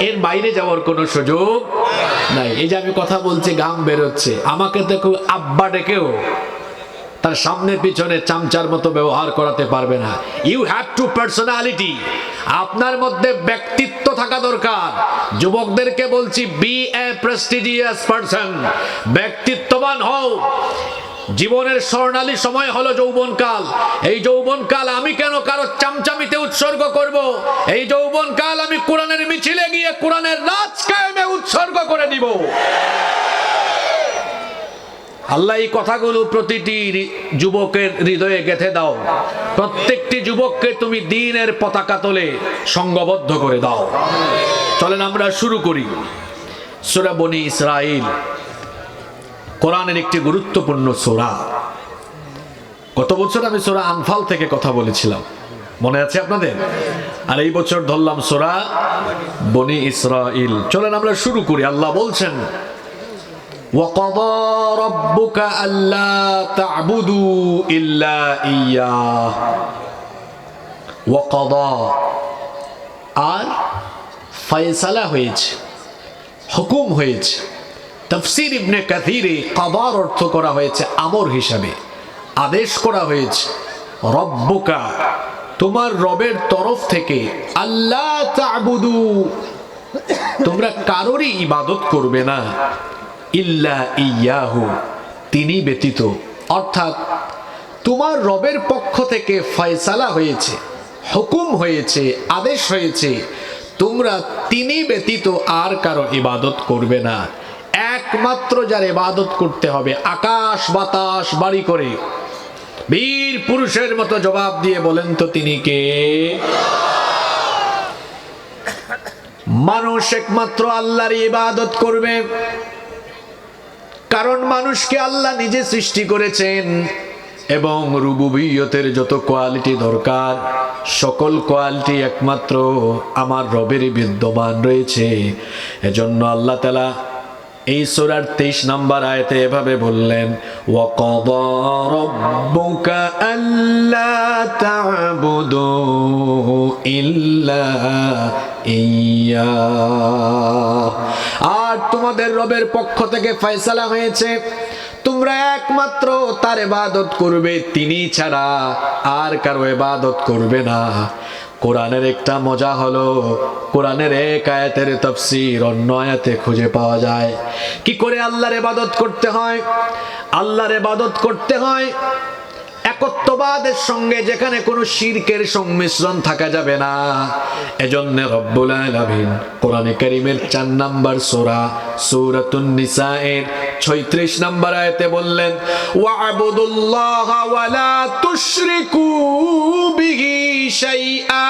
এর বাইরে যাওয়ার কোনো সুযোগ নাই। এই যে আমি কথা বলছি, ঘাম বেরোচ্ছে, আমাকে তো কেউ আব্বা ডেকেও তার সামনে পিছনে চামচার মতো ব্যবহার করাতে পারবে না। ইউ হ্যাভ টু পার্সোনালিটি, আপনার মধ্যে ব্যক্তিত্ব থাকা দরকার। যুবকদেরকে বলছি, বি এ প্রেস্টিজিয়াস পারসন, ব্যক্তিত্ববান হও। জীবনের স্বর্ণালী সময় হলো যৌবনকাল। এই যৌবনকাল আমি কেন কারো চামচামিতে উৎসর্গ করব? এই যৌবনকাল আমি কোরআনের মিছিলে গিয়ে কোরআনের রাজ কায়েমে উৎসর্গ করে দিব। আল্লাহ এই কথাগুলো প্রতিটি যুবকের হৃদয়ে গেঁথে দাও। প্রত্যেকটি যুবককে তুমি দ্বীনের পতাকা তোলে সংঘবদ্ধ করে দাও। চলেন আমরা শুরু করি। সূরা বনী ইসরাঈল কোরআনের একটি গুরুত্বপূর্ণ সূরা। গত বছর আমি সূরা আনফাল থেকে কথা বলেছিলাম, মনে আছে আপনাদের? আর এই বছর ধরলাম সূরা বনী ইসরাঈল। চলেন আমরা শুরু করি। আল্লাহ বলছেন, وَقَضَى رَبُّكَ أَلَّا تَعْبُدُوا إِلَّا إِيَّاهُ وَقَضَى, আর ফয়সালা হয়েছে, হুকুম হয়েছে। তাফসীর ইবনে কাসীরে কদার অর্থ করা হয়েছে আমর হিসাবে, আদেশ করা হয়েছে। রব্বুকা, তোমার রবের তরফ থেকে, আল্লা তা'বুদু, তোমরা কারোরই ইবাদত করবে না, ইল্লা ইয়াহু, তিনি ব্যতীত। অর্থাৎ তোমার রবের পক্ষ থেকে ফয়সালা হয়েছে, হুকুম হয়েছে, আদেশ হয়েছে, তোমরা তিনি ব্যতীত আর কারো ইবাদত করবে না। একমাত্র যার ইবাদত করতে হবে, আকাশ বাতাস বাড়ি করে বীর পুরুষের মতো জবাব দিয়ে বলেন তো তিনি কে? মানুষ একমাত্র আল্লাহর ইবাদত করবে, কারণ মানুষকে আল্লাহ নিজে সৃষ্টি করেছেন এবং রুবুবিয়তের যত কোয়ালিটি দরকার সকল কোয়ালিটি একমাত্র আমার রবেরই বিদ্যমান রয়েছে। এজন্য আল্লাহ তাআলা এই সূরার 23 নম্বর আয়াতে এভাবে বললেন, ওয়াকাদা রাব্বুকা আল্লা তা'বুদু ইল্লা ইয়্যা, আর তোমাদের রবের পক্ষ থেকে ফয়সালা হয়েছে তোমরা একমাত্র তার ইবাদত করবে, তিনি ছাড়া আর কারো ইবাদত করবে না। কোরআনের একটা মজা হলো, কোরআনের এক আয়াতের তাফসীর অন্য আয়াতে খুঁজে পাওয়া যায়। কি করে আল্লাহর ইবাদত করতে হয়? আল্লাহর ইবাদত করতে হয় একত্ববাদের সঙ্গে, যেখানে কোনো শিরকের সংমিশ্রণ থাকা যাবে না। এজন্য রব্বুল আলামিন কোরআনে কারীমের 4 নম্বর সূরা সূরাতুন নিসা এর 36 নম্বর আয়াতে বললেন, ওয়া'বুদুল্লাহা ওয়া লা তুশরিকু বিহি শাইআ,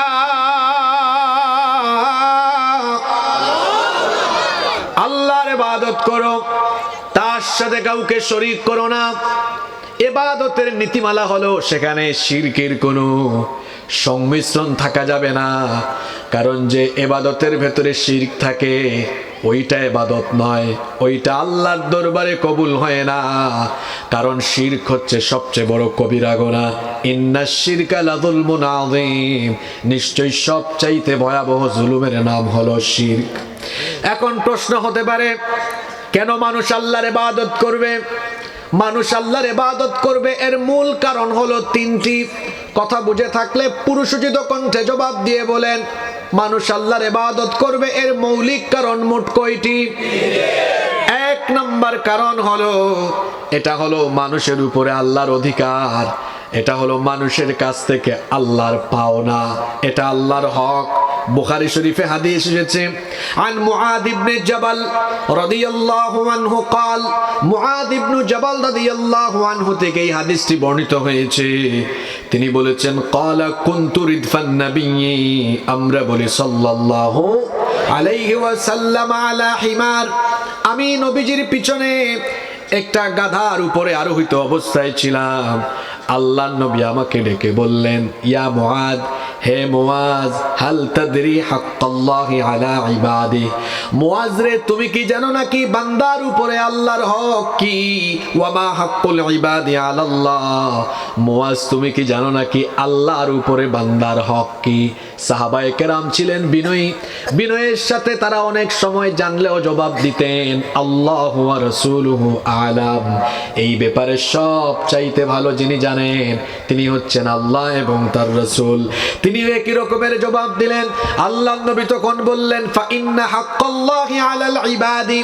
আল্লাহর ইবাদত করো, তার সাথে কাউকে শরীক করো না। ইবাদতের নীতিমালা হলো সেখানে শিরকের কোনো সংমিশ্রণ থাকা যাবে না, কারণ যে ইবাদতের ভেতরে শিরক থাকে ওইটা ইবাদত নয়, ওইটা আল্লাহর দরবারে কবুল হয় না, কারণ শিরক হচ্ছে সবচেয়ে বড় কবিরা গুনাহ। ইন্নাশ শিরকা লাযুলমুন আযীম, নিশ্চয়ই সবচাইতে ভয়াবহ জুলুমের নাম হলো শিরক। এখন প্রশ্ন হতে পারে, কেন মানুষ আল্লাহর ইবাদত করবে? মানুষ আল্লাহর ইবাদত করবে এর মূল কারণ হলো 3টি। কথা বুঝে থাকলে পুরুষোচিত কণ্ঠে জবাব দিয়ে বলেন, মানুষ আল্লাহর ইবাদত করবে এর মৌলিক কারণ মোট কয়টি? 1 নম্বর কারণ হলো, এটা হলো মানুষের উপরে আল্লাহর অধিকার, এটা হলো মানুষের কাছ থেকে আল্লাহর পাওনা, এটা আল্লাহর হক। বুখারী শরীফে হাদিস এসেছে, আন মুআদ ইবনে জাবাল রাদিয়াল্লাহু আনহু قال, মুআদ ইবনে জাবাল রাদিয়াল্লাহু আনহু থেকে এই হাদিসটি বর্ণিত হয়েছে। তিনি বলেছেন, ক্বালা কুনতু রিদফান নবিয়্যি, আমরা বলি সাল্লাল্লাহু আলাইহি ওয়াসাল্লাম আলা হিমার, আমি নবীজির পিছনে একটা গাধার উপরে আরোহিত অবস্থায় ছিলাম। আল্লাহর নবী আমাকে ডেকে বললেন, ইয়া মুআদ, হে মুআজ, হাল তাদরি হাক্কাল্লাহি আলা ইবাদি, মুআজ রে তুমি কি জানো নাকি বান্দার উপরে আল্লাহর হক কি? ওয়া মা হাক্কুল ইবাদি আলাল্লাহ, মুআজ তুমি কি জানো নাকি আল্লাহর উপরে বান্দার হক কি? সাহাবায়ে কেরাম ছিলেন বিনয়ী, বিনয়ের সাথে তারা অনেক সময় জানলেও জবাব দিতেন আল্লাহু ওয়া রাসূলুহু আলাম। এই ব্যাপারে সব চাইতে ভালো যিনি জানেন তিনি হচ্ছেন আল্লাহ এবং তার রাসূল। তিনি একই রকমের জবাব দিলেন। আল্লাহর নবী তখন বললেন ফা ইন্না হাক্কাল্লাহি আলাল ইবাদি,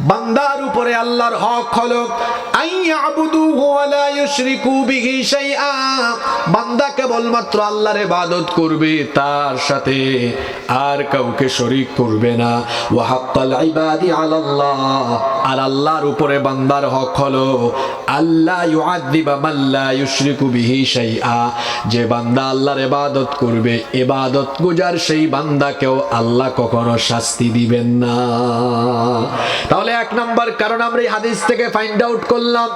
বান্দার উপরে আল্লাহর হক হলো আইয়াবুদুহু ওয়া লা ইউশরিকু বিহি শাইআ, বান্দা কেবলমাত্র আল্লাহর ইবাদত করবে, তার সাথে আর কাউকে শরীক করবে না। ওয়া হাক্কাল ইবাদি আলাল্লাহ, আর আল্লাহর উপরে বান্দার হক হলো আল্লাহ ইউআযিবা মান লা ইউশরিকু বিহি শাইআ, যে বান্দা আল্লাহর ইবাদত করবে, ইবাদত গুজার সেই বান্দাকেও আল্লাহ কখনো শাস্তি দিবেন না। তাহলে এক নাম্বার কারণ আমরা এই হাদিস থেকে ফাইন্ড আউট করলাম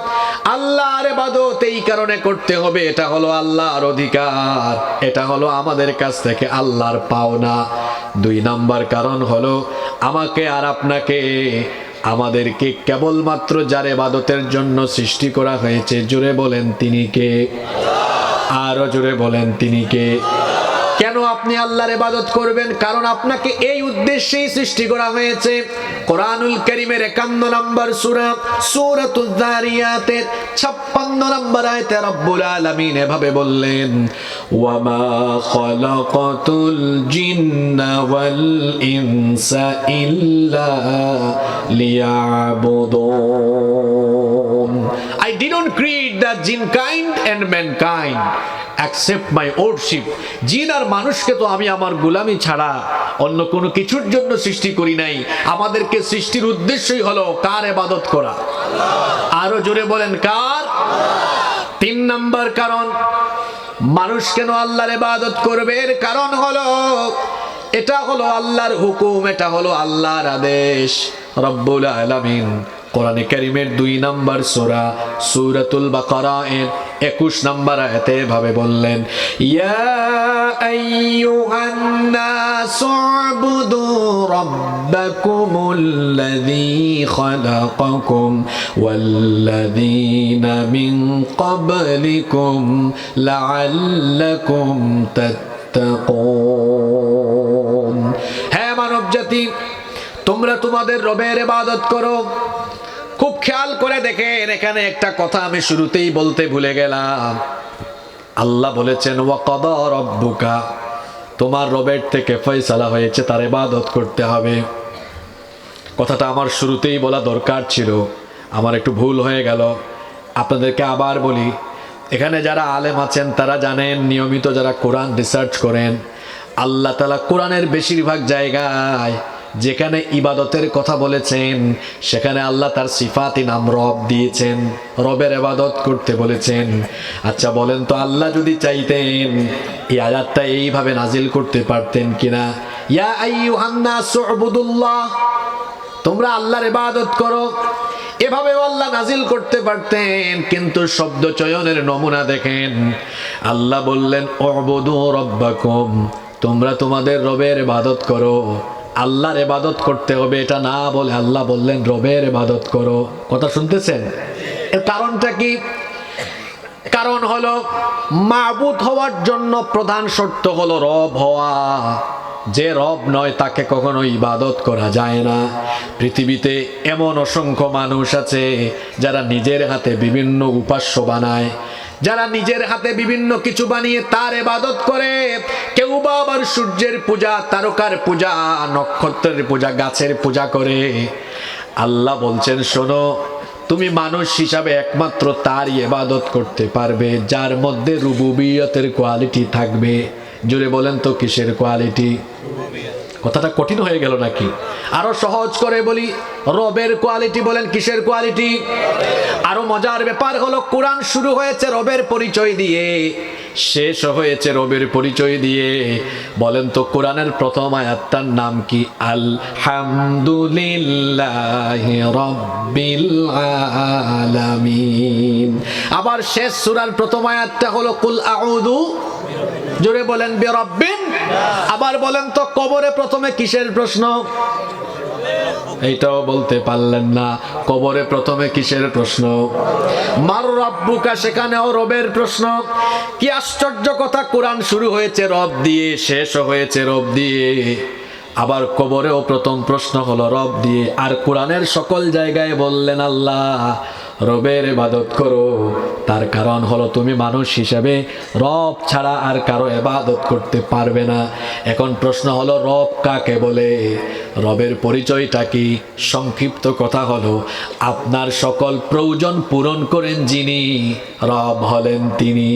আল্লাহর ইবাদত এই কারণে করতে হবে, এটা হলো আল্লাহর অধিকার, এটা হলো আমাদের কাছ থেকে আল্লাহর পাওনা। দুই নাম্বার কারণ হলো আমাকে আর আপনাকে, আমাদেরকে কেবলমাত্র যার ইবাদতের জন্য সৃষ্টি করা হয়েছে, জোরে বলেন তিনি কে? আরো জোরে বলেন তিনি কে? কেন আপনি আল্লাহর ইবাদত করবেন? কারণ আপনাকে এই উদ্দেশ্যেই সৃষ্টি করা হয়েছে। কোরআনুল কারীমের 51 নম্বর সূরা সূরাতুয যারিয়াতের 56 নম্বর আয়াতে রব্বুল আলামিন এভাবে বললেন ওয়া মা খালাকাতুল জিন্না ওয়াল ইনসা ইল্লা লিয়াবুদুন, I didn't create the jinn kind and mankind accept my worship, জিন আর মানুষকে তো আমি আমার গোলামি ছাড়া অন্য কোনো কিছুর জন্য সৃষ্টি করি নাই। আমাদেরকে সৃষ্টির উদ্দেশ্যই হলো কার ইবাদত করা? আরো জোরে বলেন কার? তিন নাম্বার কারণ মানুষ কেন আল্লাহর ইবাদত করবে, এর কারণ হলো এটা হলো আল্লাহর হুকুম, এটা হলো আল্লাহর আদেশ। রব্বুল আলামিন কোরআনে কারীমের 2 নম্বর সূরা সূরাতুল বাকারা এর 21 নম্বর আয়াতে ভাবে বললেন ইয়া আইয়ুহান নাসু উবুদু রাব্বাকুমুল্লাযী খালাকাকুম ওয়াল্লাযীনা মিন ক্বাবলিকুম লাআল্লাকুম তাত্তাকুন। হে মানব জাতি, তোমরা তোমাদের রবের ইবাদত করো। খুব খেয়াল করে দেখেন, এখানে একটা কথা আমি শুরুতেই বলতে ভুলে গেলাম। আল্লাহ বলেছেন ওয়া কাদা রাব্বুকা, তোমার রবের থেকে ফয়সালা হয়েছে তার ইবাদত করতে হবে। কথাটা আমার শুরুতেই বলা দরকার ছিল, আমার একটু ভুল হয়ে গেল। আপনাদেরকে আবার বলি, এখানে যারা আলেম আছেন তারা জানেন, নিয়মিত যারা কোরআন রিসার্চ করেন, আল্লাহ তাআলা কোরআনের বেশিরভাগ জায়গায় যেখানে ইবাদতের কথা বলেছেন সেখানে আল্লাহ তার সিফাতি নাম রব দিয়েছেন, রবের ইবাদত করতে বলেছেন। আচ্ছা বলেন তো, আল্লাহ যদি চাইতেন এই আয়াতটা এইভাবে নাজিল করতে পারতেন কিনা? ইয়া আইয়ুহান নাসু উবুদুল্লাহ, তোমরা আল্লাহর ইবাদত করো, এভাবে আল্লাহ নাজিল করতে পারতেন। কিন্তু শব্দ চয়নের নমুনা দেখেন, আল্লাহ বললেন উবুদু রাব্বাকুম, তোমরা তোমাদের রবের ইবাদত করো। আল্লাহর ইবাদত করতে হবে এটা না বলে আল্লাহ বললেন রবের ইবাদত করো। কথা শুনতেছেন? এর কারণটা কি? কারণ হলো মাবুদ হওয়ার জন্য প্রধান শর্ত হলো রব হওয়া। যে রব নয় তাকে কখনো ইবাদত করা যায় না। পৃথিবীতে এমন অসংখ্য মানুষ আছে যারা নিজের হাতে বিভিন্ন উপাস্য বানায়, যারা নিজের হাতে বিভিন্ন কিছু বানিয়ে তার ইবাদত করে। কেউ বা আবার সূর্যের পূজা, তারকার পূজা, নক্ষত্রের পূজা, গাছের পূজা করে। আল্লাহ বলছেন শোনো, তুমি মানুষ হিসাবে একমাত্র তারই ইবাদত করতে পারবে যার মধ্যে রুবুবিয়তের কোয়ালিটি থাকবে। জোরে বলেন তো কিসের কোয়ালিটি? কথাটা কঠিন হয়ে গেল নাকি? আরো সহজ করে বলি, রবের কোয়ালিটি। বলেন কিসের কোয়ালিটি? আরো মজার ব্যাপার হলো কোরআন শুরু হয়েছে রবের পরিচয় দিয়ে, শেষ হয়েছে রবের পরিচয় দিয়ে। বলেন তো কোরআনের প্রথম আয়াতটার নাম কি? আলহামদুলিল্লাহি রাব্বিল আলামিন। আবার শেষ সূরার প্রথম আয়াতটা হলো কুল আউযু জোরে বলেন বিরাব্বিন। আবার বলেন তো কবরে প্রথমে কিসের প্রশ্ন? এইটাও বলতে পারলেন না। কবরে প্রথমে কিসের প্রশ্ন? মার রাব্বুকা, সেখানেও রবের প্রশ্ন। কি আশ্চর্য কথা, কোরআন শুরু হয়েছে রব দিয়ে, শেষ হয়েছে রব দিয়ে। আবার কবরেও প্রথম প্রশ্ন হলো রব দিয়ে। আর কোরআনের সকল জায়গায় বললেন আল্লাহ রবের ইবাদত করো। তার কারণ হলো তুমি মানুষ হিসেবে রব ছাড়া আর কারো ইবাদত করতে পারবে না। এখন প্রশ্ন হলো রব কাকে বলে? রবের পরিচয়টা কি? সংক্ষিপ্ত কথা হলো আপনার সকল প্রয়োজন পূরণ করেন যিনি, রব হলেন তিনি।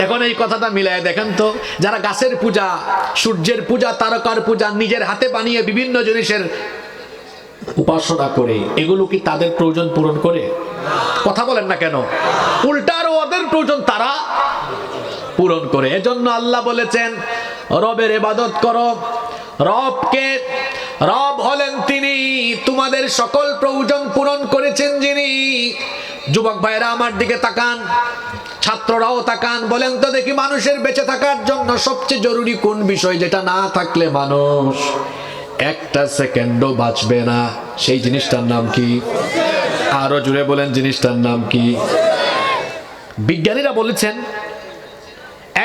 এখন এই কথাটা মিলায় দেখেন তো, যারা গাছের পূজা, সূর্যের পূজা, তারকার পূজা নিজের হাতে বানিয়ে বিভিন্ন জিনিসের উপাসনা করে, এগুলো কি তাদের প্রয়োজন পূরণ করে? কথা বলেন না কেন? উল্টা আরো ওদের প্রয়োজন তারা পূরণ করে। এজন্য আল্লাহ বলেছেন রবের ইবাদত করো। রবকে, রব হলেন তিনি, তোমাদের সকল প্রয়োজন পূরণ করেছেন যিনি। যুবক ভাইরা আমার দিকে তাকান, ছাত্ররাও তাকান, বলেন তো দেখি মানুষের বেঁচে থাকার জন্য সবচেয়ে জরুরি কোন বিষয়, যেটা না থাকলে মানুষ একটা সেকেন্ডও বাঁচবে না? সেই জিনিসটার নাম কি? আরো জুড়ে বলেন, জিনিসটার নাম কি? বিজ্ঞানীরা বলেছেন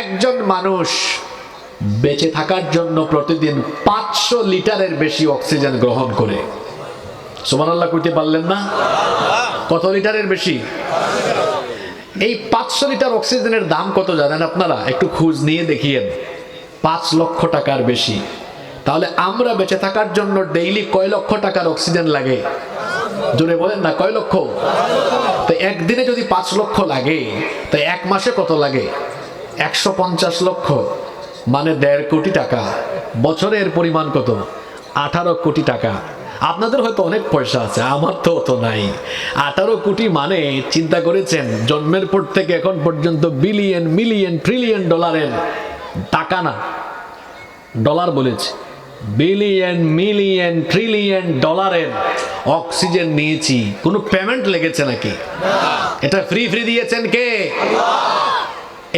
একজন মানুষ বেঁচে থাকার জন্য প্রতিদিন 500 লিটারের বেশি অক্সিজেন গ্রহণ করে। সুবহানাল্লাহ কইতে পারলেন না? কত লিটারের বেশি? এই 500 লিটার অক্সিজেনের দাম কত জানেন আপনারা? একটু খোঁজ নিয়ে দেখিয়েন। 5 লক্ষ টাকার বেশি। তাহলে আমরা বেঁচে থাকার জন্য ডেইলি কয় লক্ষ টাকার অক্সিজেন লাগে? জোরে বলেন না, কয় লক্ষ? তো একদিনে যদি 5 লক্ষ লাগে, তো এক মাসে কত লাগে? 150 লক্ষ, মানে 1.5 কোটি টাকা। বছরের পরিমাণ কত? 18 কোটি টাকা। আপনাদের হয়তো অনেক পয়সা আছে, আমার তো অত নাই। 18 কোটি মানে চিন্তা করেছেন, জন্মের পর থেকে এখন পর্যন্ত বিলিয়ন, মিলিয়ন, ট্রিলিয়ন ডলারের টাকা, না ডলার বলেছে, বিলিয়ন, মিলিয়ন, ট্রিলিয়ন ডলারের অক্সিজেন নিয়েছি। কোনো পেমেন্ট লেগেছে নাকি? এটা ফ্রি ফ্রি দিয়েছেন কে?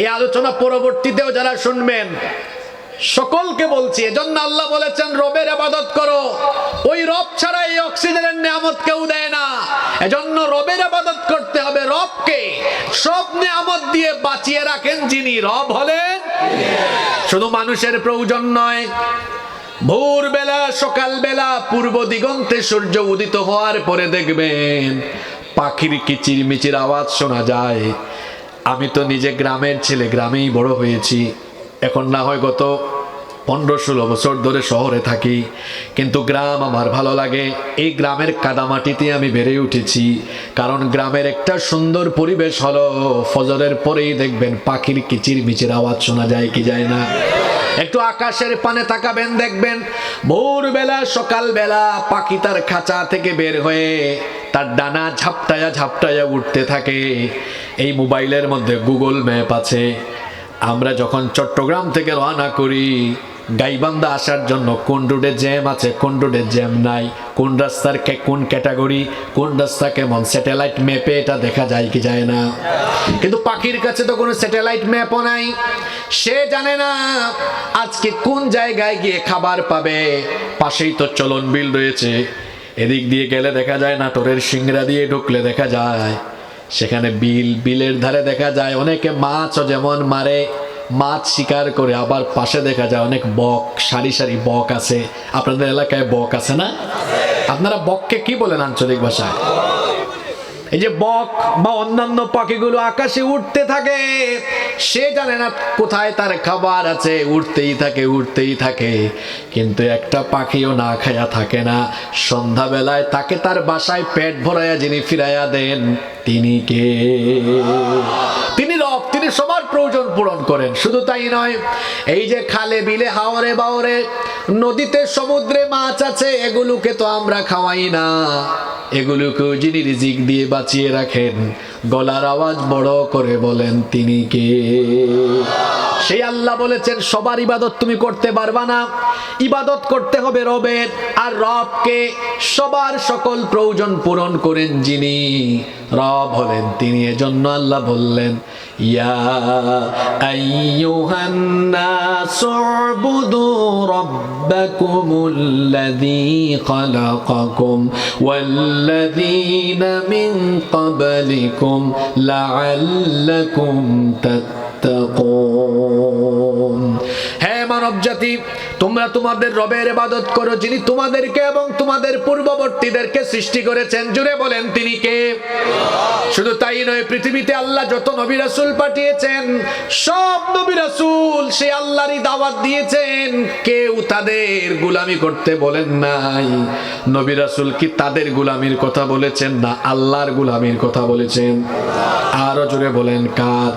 এই আলোচনা পরবর্তীতেও যারা শুনবেন সকলকে বলছি, এজন্য আল্লাহ বলেছেন রবের ইবাদত করো। ওই রব ছাড়া এই অক্সিজেনের নিয়ামত কেউ দেয় না। এজন্য রবের ইবাদত করতে হবে, রবকে সব নিয়ামত দিয়ে বাঁচিয়ে রাখেন যিনি, রব হলেন। শুধু মানুষের প্রয়োজন নয়, ভোরবেলা, সকালবেলা, পূর্ব দিগন্তে সূর্য উদিত হওয়ার পরে দেখবেন পাখির কিচিরমিচির আওয়াজ শোনা যায়। আমি তো নিজে গ্রামের ছেলে, গ্রামেই বড় হয়েছি। এখন না হয় গত 15-16 বছর ধরে শহরে থাকি, কিন্তু গ্রাম আমার ভালো লাগে। এই গ্রামের কাদামাটিতে আমি বেড়ে উঠেছি। কারণ গ্রামের একটা সুন্দর পরিবেশ হলো ফজরের পরেই দেখবেন পাখির কিচিরমিচির আওয়াজ শোনা যায় কি যায় না? একটু আকাশের পানে তাকাবেন, দেখবেন ভোরবেলা, সকালবেলা পাখি তার খাঁচা থেকে বের হয়ে তার ডানা ঝাপটায়া ঝাপটায়া উঠতে থাকে। এই মোবাইলের মধ্যে গুগল ম্যাপ আছে। আমরা যখন চট্টগ্রাম থেকে রওনা করি, গাইবান্ধা আসার জন্য কোন রোডে জ্যাম আছে, কোন রোডে জ্যাম নাই, কোন রাস্তার কোন ক্যাটাগরি, কোন রাস্তা কেমন, স্যাটেলাইট ম্যাপে এটা দেখা যায় কি যায় না? কিন্তু পাখির কাছে তো কোনো স্যাটেলাইট ম্যাপও নাই। সে জানে না আজকে কোন জায়গায় গিয়ে খাবার পাবে। পাশেই তো চলন বিল রয়েছে, এদিক দিয়ে গেলে দেখা যায় নাটোরের সিংড়া দিয়ে ঢুকলে দেখা যায় সেখানে বিল, বিলের ধারে দেখা যায় অনেকে মাছও যেমন মারে, মাছ শিকার করে। আবার পাশে দেখা যায় অনেক বক, সারি সারি বক আছে। আপনাদের এলাকায় বক আছে না? আপনারা বককে কি বলেন আঞ্চলিক ভাষায়? এই যে বক বা অন্যান্য পাখিগুলো আকাশে উঠতে থাকে, সে জানে না কোথায় তার খাবার আছে, উঠতেই থাকে, উঠতেই থাকে। কিন্তু একটা পাখিও না খায়া থাকে না। সন্ধ্যাবেলায় তাকে তার বাসায় পেট ভরাইয়া যিনি ফিরাইয়া দেন, তিনি কে? তিনি রব, তিনি সবার প্রয়োজন পূরণ করেন। শুধু তাই নয়, এই যে খালে বিলে, হাওরে বাওরে, নদীতে, সমুদ্রে মাছ আছে, এগুলোকে তো আমরা খাওয়াই না। এগুলোকেও যিনি রিজিক দিয়ে বাঁচিয়ে রাখেন, গলার আওয়াজ বড় করে বলেন তিনি কে? সেই আল্লাহ বলেছেন সবার ইবাদত তুমি করতে পারবা না, ইবাদত করতে হবে রবের। আর রবকে সবার সকল প্রয়োজন পূরণ করেন যিনি, রব হলেন তিনি। এজন্য আল্লাহ বললেন ইয়া আইয়ুহান নাসু উবুদু রাব্বাকুমুল্লাযী খালাকাকুম ওয়াল্লাযীনা মিন ক্বাবলিকুম লাআল্লাকুম তাত্তাকুন। হে মানব জাতি, তোমরা তোমাদের রবের ইবাদত করো যিনি তোমাদেরকে এবং তোমাদের পূর্ববর্তীদেরকে সৃষ্টি করেছেন। জুড়ে বলেন তিনি কে? শুধু তাই নয়, পৃথিবীতে আল্লাহ যত নবী রাসূল পাঠিয়েছেন সব নবী রাসূল সেই আল্লাহরই দাওয়াত দিয়েছেন, কেউ তাদের গোলামি করতে বলেন নাই। নবী রাসূল কি তাদের গোলামির কথা বলেছেন না আল্লাহর গোলামির কথা বলেছেন? আরো জোরে বলেন কার?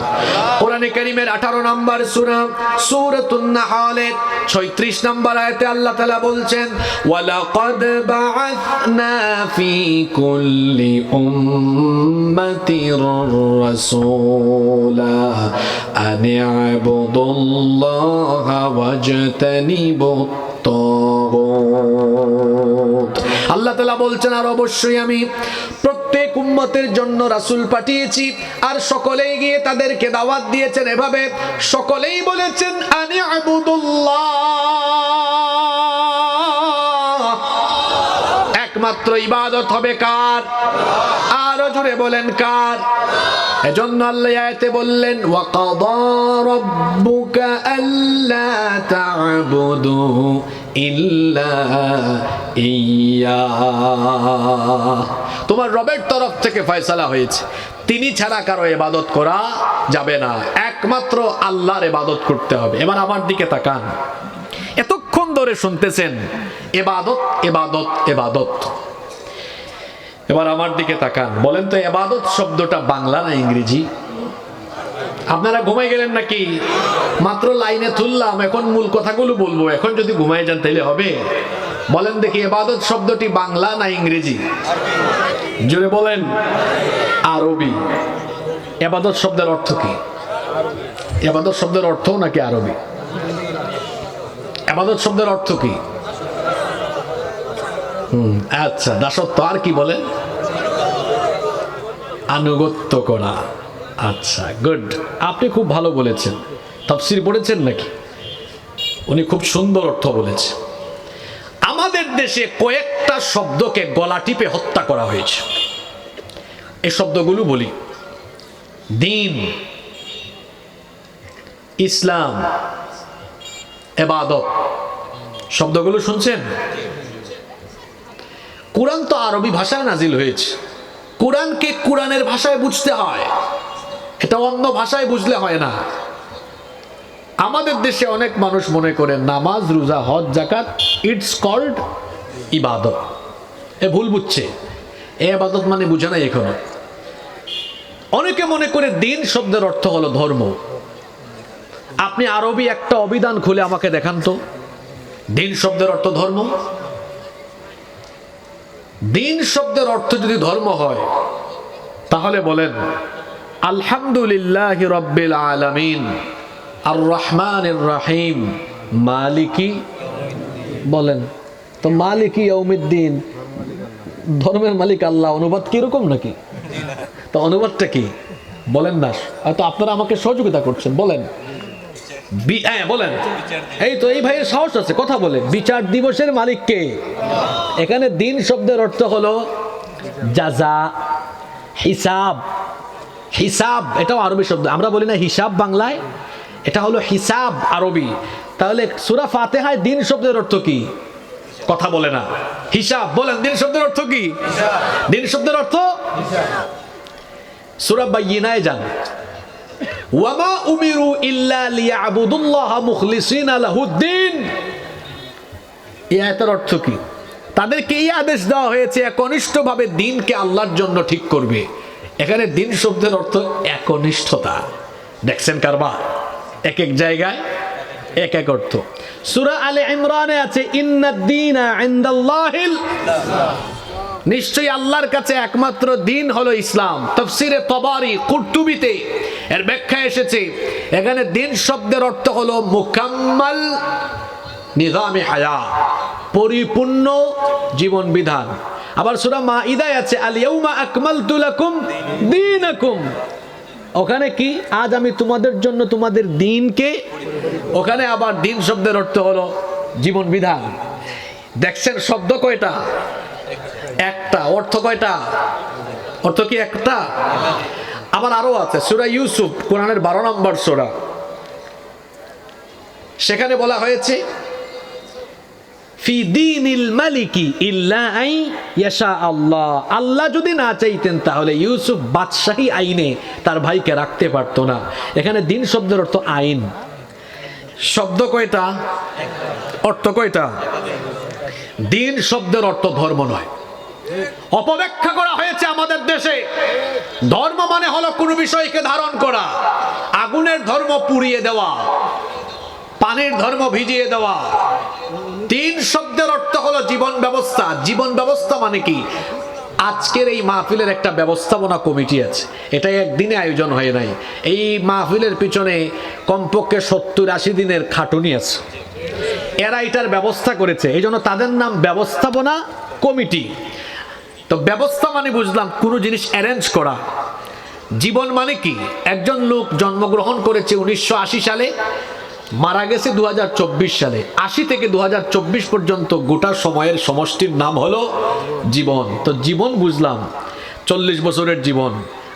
কোরআনে কারীমের 18 নম্বর সূরা সূরাতুন নাহলের 36 নম্বর আয়াতে আল্লাহ তাআলা বলছেন ওয়ালাকাদ বাআথনা ফি কুল্লি উম্মাতির রাসূলা আন ইবুদুল্লাহা ওয়াজতানিবুত তাগুত। আল্লাহ তাআলা বলছেন আর অবশ্যই আমি প্রত্যেক উম্মতের জন্য রাসূল পাঠিয়েছি, আর সকলেই গিয়ে তাদেরকে দাওয়াত দিয়েছেন এভাবে, সকলেই বলেছেন আন ইবুদুল্লাহ, একমাত্র ইবাদত হবে কার? আরো জোরে বলেন কার? এজন্য আল্লাহ আয়াতে বললেন ওয়াকাদা রাব্বুকা আল্লা তা'বুদু ইল্লা ইয়্যা। তোমার রবের তরফ থেকে ফয়সালা হয়েছে তিনি ছাড়া কারো ইবাদত করা যাবে না, একমাত্র আল্লাহর ইবাদত করতে হবে। এবার আমার দিকে তাকান, এতক্ষণ ধরে শুনতেছেন ইবাদত ইবাদত ইবাদত। এবার আমার দিকে তাকান, বলেন তো ইবাদত শব্দটা বাংলা না ইংরেজি? আপনারা ঘুমাই গেলেন নাকি? মাত্র লাইনে তুললাম, এখন মূল কথাগুলো বলবো। এখন যদি ঘুমাই যান তাহলে হবে? বলেন দেখি ইবাদত শব্দটি বাংলা না ইংরেজি? জোরে বলেন। আরবি। ইবাদত শব্দের অর্থ কি? ইবাদত শব্দের অর্থ নাকি আরবি? ইবাদত শব্দের অর্থ কি? আচ্ছা, দাসত্ব। আর কি বলেন? আনুগত্য করা। আচ্ছা, গুড, আপনি খুব ভালো বলেছেন। তাফসীর পড়েছেন নাকি? উনি খুব সুন্দর অর্থ বলেছে। আমাদের দেশে কয়েকটা শব্দকে গলা টিপে হত্যা করা হয়েছে। এই শব্দগুলো বলি: দ্বীন, ইসলাম, ইবাদত। শব্দগুলো শুনছেন? কোরআন তো আরবি ভাষায় নাজিল হয়েছে। কোরআনকে কোরআনের ভাষায় বুঝতে হয়, এটা অন্য ভাষায় বুঝলে হয় না। আমাদের দেশে অনেক মানুষ মনে করে নামাজ, রোজা, হজ, যাকাত ইটস কল্ড ইবাদত। এ ভুল বুঝছে। এ ইবাদত মানে বুঝে নাই এখনো। অনেকে মনে করে দ্বীন শব্দের অর্থ হলো ধর্ম। আপনি আরবি একটা অভিধান খুলে আমাকে দেখান তো, দ্বীন শব্দের অর্থ ধর্ম। দ্বীন শব্দের অর্থ যদি ধর্ম হয় তাহলে বলেন আলহামদুলিল্লাহি রাব্বিল আলামিন আর রহমানির রহিম মালিকি। বলেন তো মালিকি ইয়াউমিদ্দিন, ধর্মের মালিক আল্লাহ, অনুবাদ কিরকম নাকি? তো অনুবাদটা কি বলেন না? তো আপনারা আমাকে সহযোগিতা করছেন, বলেন। বলেন। এই তো এই ভাইয়ের সাহস আছে, কথা বলে। বিচার দিবসের মালিক কে? এখানে দ্বীন শব্দের অর্থ হলো জাযা, হিসাব। হিসাব এটাও আরবি শব্দ। আমরা বলি না হিসাব বাংলায়, এটা হলো হিসাব আরবি। তাহলে সূরা ফাতিহায় দ্বীন শব্দের অর্থ কি? কথা বলে না। হিসাব। বলেন দ্বীন শব্দের অর্থ কি? দ্বীন শব্দের অর্থ সূরা বাইয়িনায় যান, ওয়ামা উমিরু ইল্লা লিয়াবুদুল্লাহ মুখলিসিনা লাহুদ্দিন। এই আয়াতের অর্থ কি? তাদেরকে এই আদেশ দেওয়া হয়েছে একনিষ্ঠভাবে দ্বীনকে আল্লাহর জন্য ঠিক করবে। এখানে দ্বীন শব্দের অর্থ একনিষ্ঠতা। দেখছেন কারবার? এক এক জায়গায় এক এক অর্থ। সূরা আলে ইমরানে আছে ইন্নাদ-দীনা ইনদাল্লাহিল ইসলাম, নিশ্চয়ই আল্লাহর কাছে একমাত্র দ্বীন হলো ইসলাম। তাফসীরে তাবারি, কুরতুবীতে এর ব্যাখ্যা এসেছে এখানে দিন শব্দের অর্থ হলো মুকাম্মাল নিজামে হায়া, পরিপূর্ণ জীবন বিধান। আবার সূরা মাইদায় আছে আল ইয়াউমা আকমালতু লাকুম দীনাকুম, ওখানে কি আজ আমি তোমাদের জন্য তোমাদের দ্বীনকে, ওখানে আবার দিন শব্দের অর্থ হলো জীবন বিধান। দেখছেন শব্দ কয়টা? একটা। অর্থ কয়টা? অর্থ কি একটা? আবার আরো আছে সূরা ইউসুফ, কোরআনের 12 নম্বর সূরা, সেখানে বলা হয়েছে ফি দীনিল মালিকি ইল্লা আই ইয়াশা আল্লাহ, আল্লাহ যদি না চাইতেন তাহলে ইউসুফ বাদশাহী আইনে তার ভাইকে রাখতে পারতো না। এখানে দিন শব্দের অর্থ আইন। শব্দ কয়টা? অর্থ কয়টা? দিন শব্দের অর্থ ধর্ম নয়। অপব্যাখ্যা করা হয়েছে আমাদের দেশে। ধর্ম মানে হলো কোনো বিষয়কে ধারণ করা, আগুনের ধর্ম পুড়িয়ে দেওয়া, পানির ধর্ম ভিজিয়ে দেওয়া। তিন শব্দের অর্থ হলো জীবন ব্যবস্থা। জীবন ব্যবস্থা মানে কি? আজকের এই মাহফিলের একটা ব্যবস্থাপনা কমিটি আছে, এটা একদিনে আয়োজন হয় নাই। এই মাহফিলের পিছনে কমপক্ষে 70-80 দিনের খাটুনি আছে, এরা এটার ব্যবস্থা করেছে, এই জন্য তাদের নাম ব্যবস্থাপনা কমিটি। তো ব্যবস্থা মানে বুঝলাম কোনো জিনিস অ্যারেঞ্জ করা। জীবন মানে কি? একজন লোক জন্মগ্রহণ করেছে 1980 সালে, মারা গেছে 2024 সালে। 80 থেকে 2024 পর্যন্ত গোটা সময়ের সমষ্টির নাম হলো জীবন। তো জীবন বুঝলাম 40 বছরের জীবন।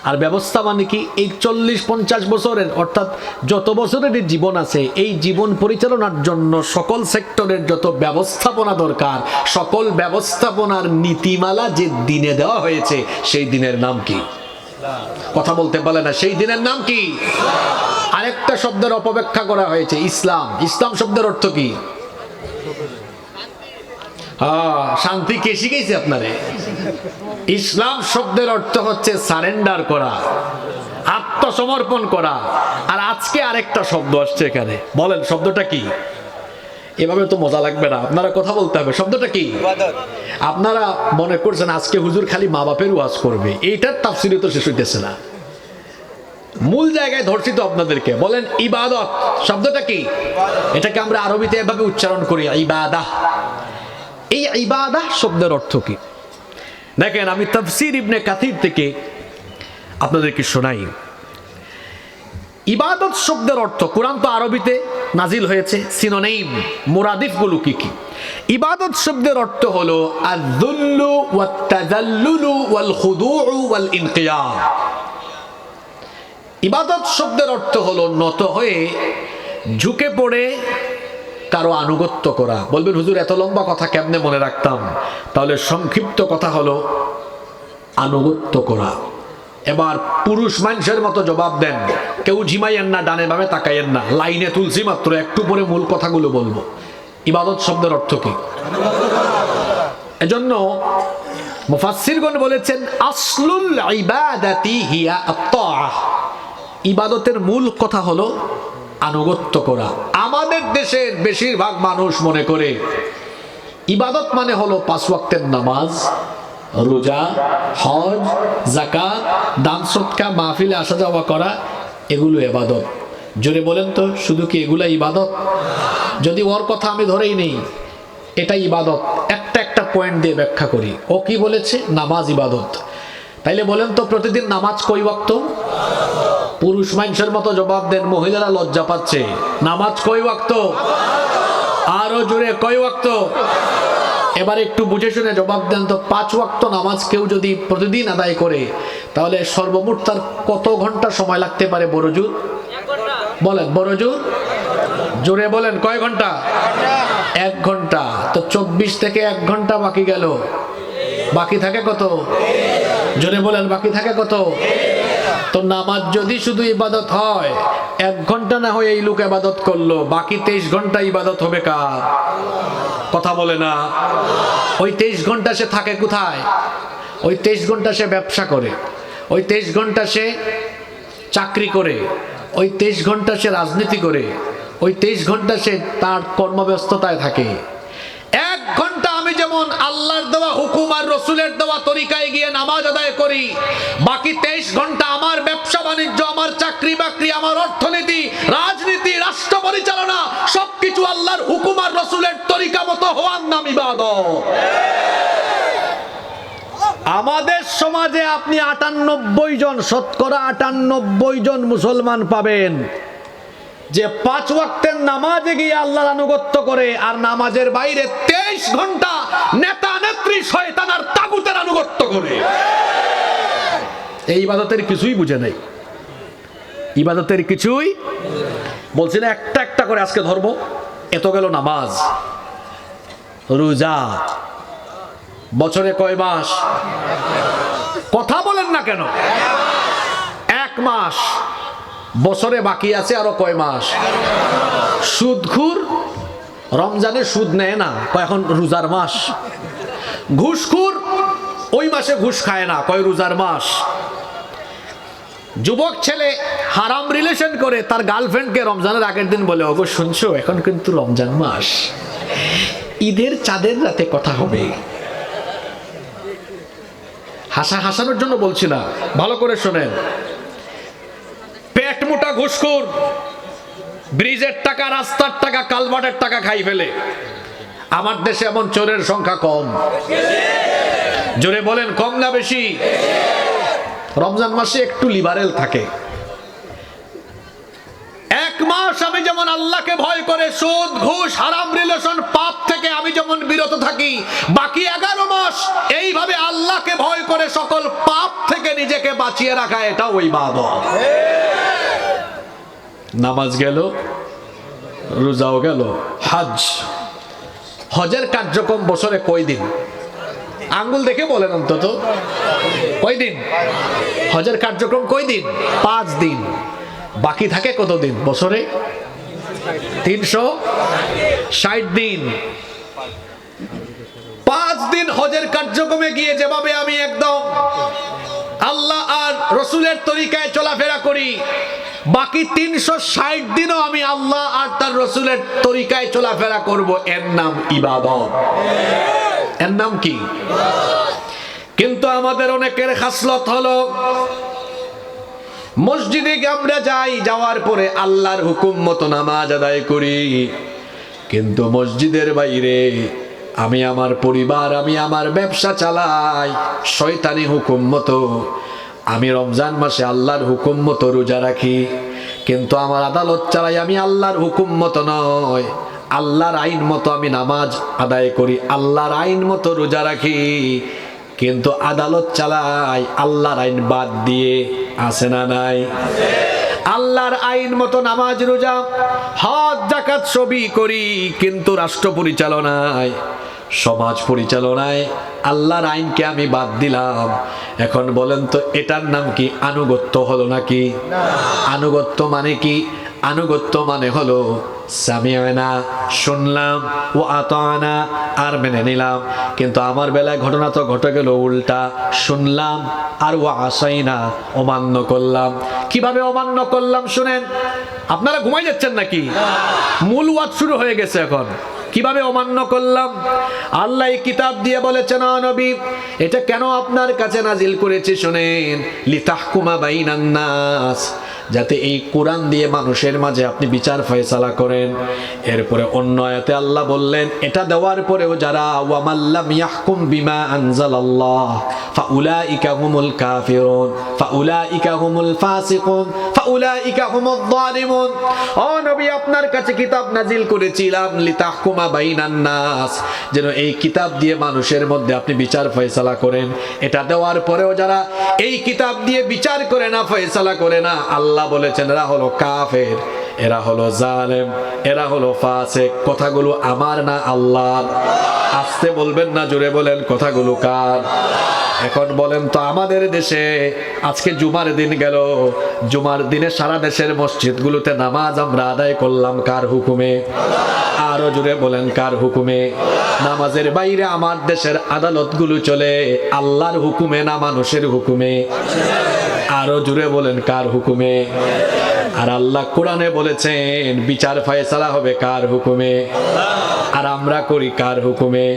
আর ব্যবস্থা মানে কি? এই 40-50 বছরের, অর্থাৎ যত বছরের জীবন আছে, এই জীবন পরিচালনার জন্য সকল সেক্টরের যত ব্যবস্থাপনা দরকার, সকল ব্যবস্থাপনার নীতিমালা যে দিনে দেওয়া হয়েছে, সেই দিনের নাম কি? কথা বলতে পারে না, সেই দিনের নাম কি? আরেকটা শব্দের অপব্যাখ্যা করা হয়েছে, ইসলাম। ইসলাম শব্দের অর্থ কি? শান্তি কে শিখেছে আপনারে? ইসলাম শব্দের অর্থ হচ্ছে সারেন্ডার করা, আত্মসমর্পণ করা। আর আজকে আরেকটা শব্দ আসছে এখানে, বলেন শব্দটা কি? এভাবে তো মজা লাগবে না, আপনারা কথা বলতে হবে। শব্দটা কি? আপনারা মনে করছেন আজকে হুজুর খালি মা বাপের ওয়াজ করবে, এইটার তাফসীরে তো শেষ হইতেছে না। মূল জায়গায় ধরছি তো আপনাদেরকে। বলেন ইবাদত শব্দটা কি? এটাকে আমরা আরবিতে এভাবে উচ্চারণ করি, ইবাদাহ। এই ইবাদাহ শব্দের অর্থ কি? দেখেন, আমি তাফসীর ইবনে কাসির থেকে আপনাদেরকে শোনাই। ইবাদত শব্দের অর্থ, কোরআন তো আরবিতে নাজিল হয়েছে, সিনোনিম মুরাদিফ গুলো কি কি? ইবাদত শব্দের অর্থ হলো আয-যুল্লু ওয়াত-তাযাল্লুলু ওয়াল খুদুউ ওয়াল ইনকিয়াদ। ইবাদত শব্দের অর্থ হলো নত হয়ে ঝুঁকে পড়ে কারো আনুগত্য করা। বলবেন হুজুর এত লম্বা কথা কেমনে মনে রাখতাম? তাহলে সংক্ষিপ্ত কথা হলো আনুগত্য করা। এবার পুরুষ মানুষের মতো জবাব দেন, কেউ ঝিমাইয়েন না, ডানে বামে তাকাইয়েন না, লাইনে তুলছি মাত্র, একটু পরে মূল কথাগুলো বলবো। ইবাদত শব্দের অর্থ কি? এজন্য মুফাসসিরগণ বলেছেন আসলুল ইবাদাতি হিয়া আত-তাআহ। ইবাদতের মূল কথা হলো আনুগত্য করা। আমাদের দেশের বেশিরভাগ মানুষ মনে করে ইবাদত মানে হলো 5 ওয়াক্তের নামাজ, রোজা, হজ, যাকাত, দান সদকা, মাহফিলে আসা যাওয়া করা, এগুলো ইবাদত। জোরে বলেন তো, শুধু কি এগুলা ইবাদত? যদি ওর কথা আমি ধরেই নেই এটা ইবাদত, একটা একটা পয়েন্ট দিয়ে ব্যাখ্যা করি। ও কি বলেছে? নামাজ ইবাদত। তাইলে বলেন তো প্রতিদিন নামাজ কয় ওয়াক্ত? পুরুষ মানুষের মতো জবাব দেন, মহিলারা লজ্জা পাচ্ছে। নামাজ কয় ওয়াক্ত? আরো জোরে, কয় ওয়াক্ত? এবার একটু বুঝে শুনে জবাব দেন তো, 5 ওয়াক্ত নামাজ কেউ যদি প্রতিদিন আদায় করে তাহলে সর্বমোট তার কত ঘন্টা সময় লাগতে পারে? বড়জোর বলেন, বড়জোর জোরে বলেন, কয় ঘন্টা? 1 ঘন্টা। তো 24 থেকে 1 ঘন্টা বাকি গেল, বাকি থাকে কত? জোরে বলেন, বাকি থাকে কত? তো নামাজ যদি শুধু ইবাদত হয়, 1 ঘন্টা না হয় এই লোক ইবাদত করলো, বাকি 23 ঘন্টা ইবাদত হবে কার? কথা বলে না। ওই 23 ঘন্টা সে থাকে কোথায়? ওই 23 ঘন্টা সে ব্যবসা করে, ওই 23 ঘন্টা সে চাকরি করে, ওই 23 ঘন্টা সে রাজনীতি করে, ওই 23 ঘন্টা সে তার কর্মব্যস্ততায় থাকে। 1 ঘন্টা আমি যেমন যেমন আল্লাহর দেওয়া হুকুম আর রসুলের দেওয়া তরিকায় গিয়ে নামাজ আদায় করি, বাকি 23 ঘন্টা আমার ব্যবসা বাণিজ্য, আমার চাকরি বাকরি, আমার অর্থনীতি, রাজনীতি, রাষ্ট্র পরিচালনা সবকিছু আল্লাহর হুকুম আর রসুলের তরিকা মতো হওয়ার নাম ইবাদত। আমাদের সমাজে আপনি 98 জন, শতকরা 98 জন মুসলমান পাবেন যে 5 ওয়াক্তের নামাজে গিয়ে আল্লাহর আনুগত্য করে, আর নামাজের বাইরে 23 ঘন্টা নেতা নেত্রী শয়তান আর তাগুতের আনুগত্য করে। এই ইবাদতের কিছুই বুঝে নাই, ইবাদতের কিছুই বলছি না। একটা একটা করে আজকে ধরবো। এত গেল নামাজ, রোজা, বছরে কয় মাস? কথা বলেন না কেন? 1 মাস। বছরে বাকি আছে আরো কয় মাস? সুদখোর রমজানে সুদ নেয় না, এখন রোজার মাস। ঘুষখোর ওই মাসে ঘুষ খায় না, কয় রোজার মাস। যুবক ছেলে হারাম রিলেশন করে তার গার্লফ্রেন্ডকে রমজানের আগের দিন বলে, ওগো শুনছো এখন কিন্তু রমজান মাস, ঈদের চাঁদের রাতে কথা হবে। হাসানোর জন্য বলছি না, ভালো করে শোনেন। পেট মোটা ঘুষখোর ব্রিজের টাকা, রাস্তার টাকা, কালভার্টের টাকা খাই ফেলে। আমার দেশে এমন চোরের সংখ্যা কম? জোরে বলেন, কম না বেশি? রমজান মাসে একটু লিবারেল থাকে। 1 মাস আমি যেমন আল্লাহকে ভয় করে সুদ, ঘুষ, হারাম রিলেশন, পাপ থেকে আমি যেমন বিরত থাকি, বাকি 11 মাস এইভাবে আল্লাহকে ভয় করে সকল পাপ থেকে নিজেকে বাঁচিয়ে রাখা, এটা ওই ইবাদত। নামাজ গেল, রোজাও গেল, হজের কার্যক্রম বছরে কয় দিন? আঙ্গুল দেখে বলেন অন্তত কয় দিন? হজের কার্যক্রম কয় দিন? 5 দিন। বাকি থাকে কত দিন বছরে? 360 দিন। 5 দিন হজের কার্যক্রমে গিয়ে যেভাবে আমি একদম আল্লাহ আর রসুলের তরিকায় চলাফেরা করি, বাকি 360 দিনও আমি আল্লাহ আর তার রসুলের তরিকায় চলাফেরা করব। এর নাম ইবাদত। এর নাম কি? কিন্তু আমাদের অনেকের খাসলত হলো, মসজিদে আমরা যাই, যাওয়ার পরে আল্লাহর হুকুম মতো নামাজ আদায় করি, কিন্তু মসজিদের বাইরে আমি আমার পরিবার, আমি আমার ব্যবসা চালাই শয়তানি হুকুম মতো। আমি রমজান মাসে আল্লাহর হুকুম মতো রোজা রাখি, কিন্তু আমার আদালত চালাই আমি আল্লাহর হুকুম মতো নয়, আল্লাহর আইন মতো আমি নামাজ আদায় করি, আল্লাহর আইন মতো রোজা রাখি, কিন্তু আদালত চালাই আল্লাহর আইন বাদ দিয়ে। আছে না নাই? আল্লাহর আইন মতো নামাজ, রোজা, হজ, যাকাত সবই করি, কিন্তু রাষ্ট্র পরিচালনায়, সমাজ পরিচালনায় আল্লাহর আইনকে আমি বাদ দিলাম। এখন বলেন তো এটার নাম কি? আনুগত্য হলো নাকি? আনুগত্য মানে কি? আনুগত্য মানে হলো সামিআনা, শুনলাম, ও আতানা, আর মেনে নিলাম। কিন্তু আমার বেলায় ঘটনা তো ঘটে গেল উল্টা, শুনলাম আর ও আসাইনা, অমান্য করলাম। কিভাবে অমান্য করলাম শুনেন। আপনারা ঘুমাই যাচ্ছেন নাকি? মূল ওয়াজ শুরু হয়ে গেছে এখন। কিভাবে অমান্য করলাম? আল্লাহ কিতাব দিয়ে বলেছেন, নবী এটা কেন আপনার কাছে নাজিল করেছি শুনেন, লিতাহকুমা বাইনান নাস, যাতে এই কোরআন দিয়ে মানুষের মাঝে আপনি বিচার ফয়সালা করেন। এরপরে অন্য আয়াতে আল্লাহ বললেন, এটা দেওয়ার পরেও যারা ওয়ামাল্লাম ইয়াহকুম বিমা আনজালাল্লাহ ফাউলাইকা হুমুল কাফিরুন ফাউলাইকা হুমুল ফাসিকুন ফাউলাইকা হুমুদ যালিমুন। ও নবী আপনার কাছে কিতাব নাজিল করেছিলাম লিতাহকুমা বাইনান নাস, যেন এই কিতাব দিয়ে মানুষের মধ্যে আপনি বিচার ফয়সালা করেন। এটা দেওয়ার পরেও যারা এই কিতাব দিয়ে বিচার করে না, ফয়সালা করে না, আল্লাহ বলেছেন এরা হলো কাফের, এরা হলো জালেম, এরা হলো ফাসিক। কথাগুলো আমার না আল্লাহর। আস্তে বলবেন না, জোরে বলেন, কথাগুলো কার? এখন বলেন তো আমাদের দেশে আজকে জুমার দিন গেল, জুমার দিনে সারা দেশের মসজিদগুলোতে নামাজ আমরা আদায় করলাম কার হুকুমে? আরো জোরে বলেন, কার হুকুমে? নামাজের বাইরে আমার দেশের আদালতগুলো চলে আল্লাহর হুকুমে না মানুষের হুকুমে? আরো জোরে বলেন, কার হুকুমে? আর আল্লাহ কোরআনে বলেছেন বিচার ফয়সালা হবে কার হুকুমে? আর আমরা করি কার হুকুমে?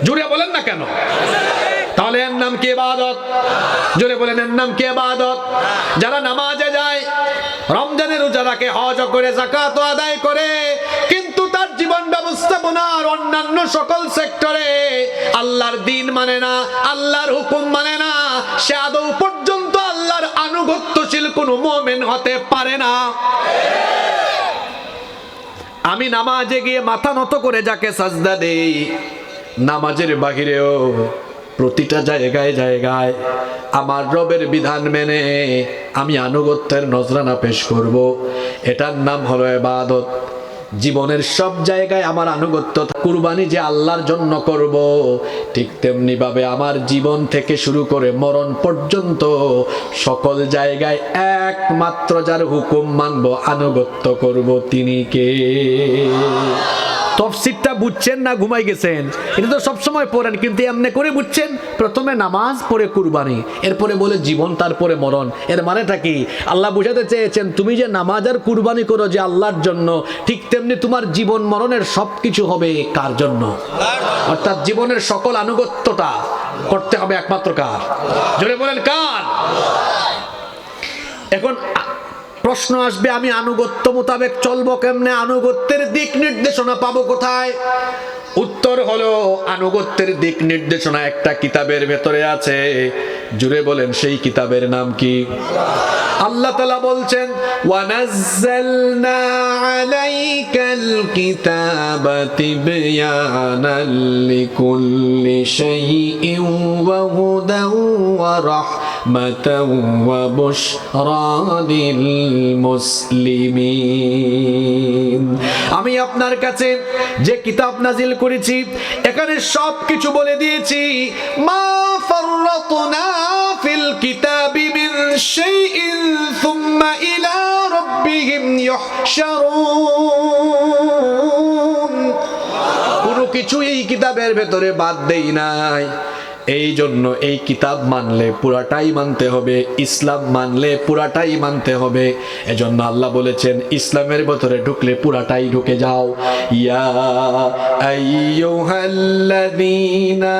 জুড়ে বলেন না কেন? তাহলে এর নাম কি ইবাদত? জোরে বলেন, এর নাম কি ইবাদত? যারা নামাজে যায়, রমজানের রোজা রাখে, হজ করে, যাকাত আদায় করে, কিন্তু তার জীবন ব্যবস্থাপনার অন্যান্য সকল সেক্টরে আল্লাহর দ্বীন মানে না, আল্লাহর হুকুম মানে না, সে আদৌ পর্যন্ত আল্লাহর আনুগত্যশীল কোনো মুমিন হতে পারে না। আমি নামাজে গিয়ে মাথা নত করে যাকে সাজদা দেই, নামাজের বাহিরেও প্রতিটা জায়গায় জায়গায় আমার রবের বিধান মেনে আমি আনুগত্যের নজরানা পেশ করব, এটার নাম হলো ইবাদত। জীবনের সব জায়গায় আমার আনুগত্য, কুরবানি যে আল্লাহর জন্য করব, ঠিক তেমনি ভাবে আমার জীবন থেকে শুরু করে মরণ পর্যন্ত সকল জায়গায় একমাত্র যার হুকুম মানব, আনুগত্য করব, তিনি কে? তফসিরটা বুঝছেন না ঘুমাই গেছেন? এটা তো সবসময় পড়েন, কিন্তু এমনি করে বুঝছেন? প্রথমে নামাজ, পরে কুরবানি, এরপরে বলে জীবন, তারপরে মরণ। এর মানেটা কি? আল্লাহ বুঝাতে চেয়েছেন তুমি যে নামাজ আর কুরবানি করো যে আল্লাহর জন্য, ঠিক তেমনি তোমার জীবন মরণের সবকিছু হবে কার জন্য? অর্থাৎ জীবনের সকল আনুগত্যটা করতে হবে একমাত্র কার? জোরে বলেন, কার? এখন প্রশ্ন আসবে, আমি আনুগত্য মোতাবেক চলবো কেমনে? আনুগত্যের দিক নির্দেশনা পাবো কোথায়? উত্তর হলো, আনুগত্যের দিক নির্দেশনা একটা কিতাবের ভেতরে আছে। জুড়ে বলেন, সেই কিতাবের নাম কি? আল্লাহ তাআলা বলছেন, ওয়ানাজ্জালনা আলাইকাল কিতাবা তিবয়ানাল লিকুল্লি শাইইন ওয়া হুদান ওয়া রাহমাতান ওয়া বুশরা লিল মুসলিমিন। আমি আপনার কাছে যে কিতাব নাজিল করেছি, এখানে সবকিছু বলে দিয়েছি। মা ফাররাতনা ফিল কিতাবি মিন শাইইন সুম্মা ইলা রাব্বিহিম ইউহশারুন। কোনো কিছু এই কিতাবের ভেতরে বাদ দেই নাই। এই জন্য এই কিতাব মানলে পুরাটাই মানতে হবে, ইসলাম মানলে পুরাটাই মানতে হবে। এজন্য আল্লাহ বলেছেন, ইসলামের ভেতরে ঢুকলে পুরাটাই ঢুকে যাও। ইয়া আইয়ুহাল্লাযীনা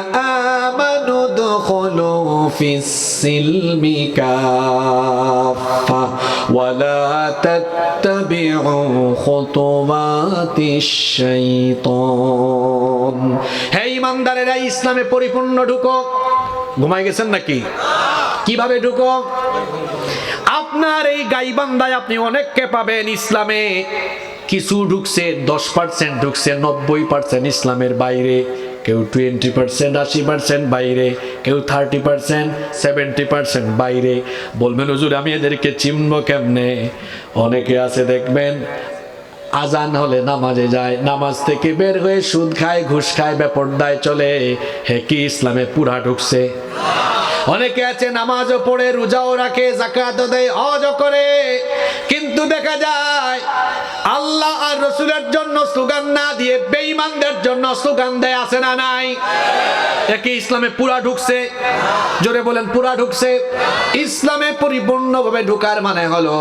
আমানু দুখুলু ফিস-সিলমি কাফা ওয়া লা তাত্তাবিউ খুতুওয়াতিশ শাইতান। হে ঈমানদারেরা, ইসলামে পরিপূর্ণ ঢুকো। ঘুমাই গেছেন নাকি? কিভাবে ঢুকো? আপনার এই গাইবান্ধায় আপনি অনেককে পাবেন ইসলামে, কিছু ঢুকছে 10% ঢুকছে, 90% ইসলামের বাইরে, কেউ 20%, 80% বাইরে, কেউ 30%, 70% বাইরে। বলবেন, হুজুর আমি এদেরকে চিনব কেমনে? অনেকে আছে দেখবেন আজান হলে নামাজে যায়, নামাজ থেকে বের হয়ে সুদ খায়, ঘুষ খায়, বেপরদায় চলে। হে কি ইসলামে পুরা ঢুকছে? অনেকে আছে নামাজও পড়ে, রোজাও রাখে, যাকাতও দেয়, হজও করে, কিন্তু দেখা যায় আল্লাহ আর রাসূলের জন্য স্লোগান না দিয়ে বেঈমানদের জন্য স্লোগান দেয়। আছে না নাই? একই ইসলামে পুরা ঢুকছে? জোরে বলেন, পুরা ঢুকছে? ইসলামে পরিপূর্ণভাবে ঢোকার মানে হলো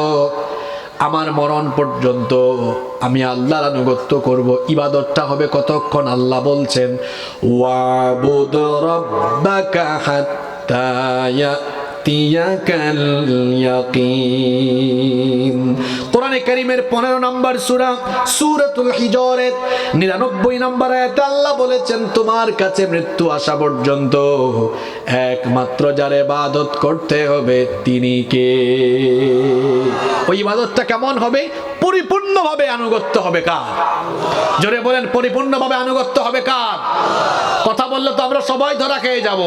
আমার মরণ পর্যন্ত আমি আল্লাহর আনুগত্য করব। ইবাদতটা হবে কতক্ষণ? আল্লাহ বলছেন, ওয়াবুদ রাব্বাকা হাত্তা ইয়াতিয়াকাল ইয়াকিন। কোরআনে কারীমের 15 নম্বর সূরা সূরাতুল হিজরের 99 নম্বর আয়াতে আল্লাহ বলেছেন, তোমার কাছে মৃত্যু আসা পর্যন্ত একমাত্র যার ইবাদত করতে হবে তিনি কে? ওই ইবাদতটা কেমন হবে? পরিপূর্ণভাবে আনুগত্য হবে কার? জোরে বলেন, পরিপূর্ণভাবে আনুগত্য হবে কার? কথা বললে তো আমরা সবাই ধরা খেয়ে যাব।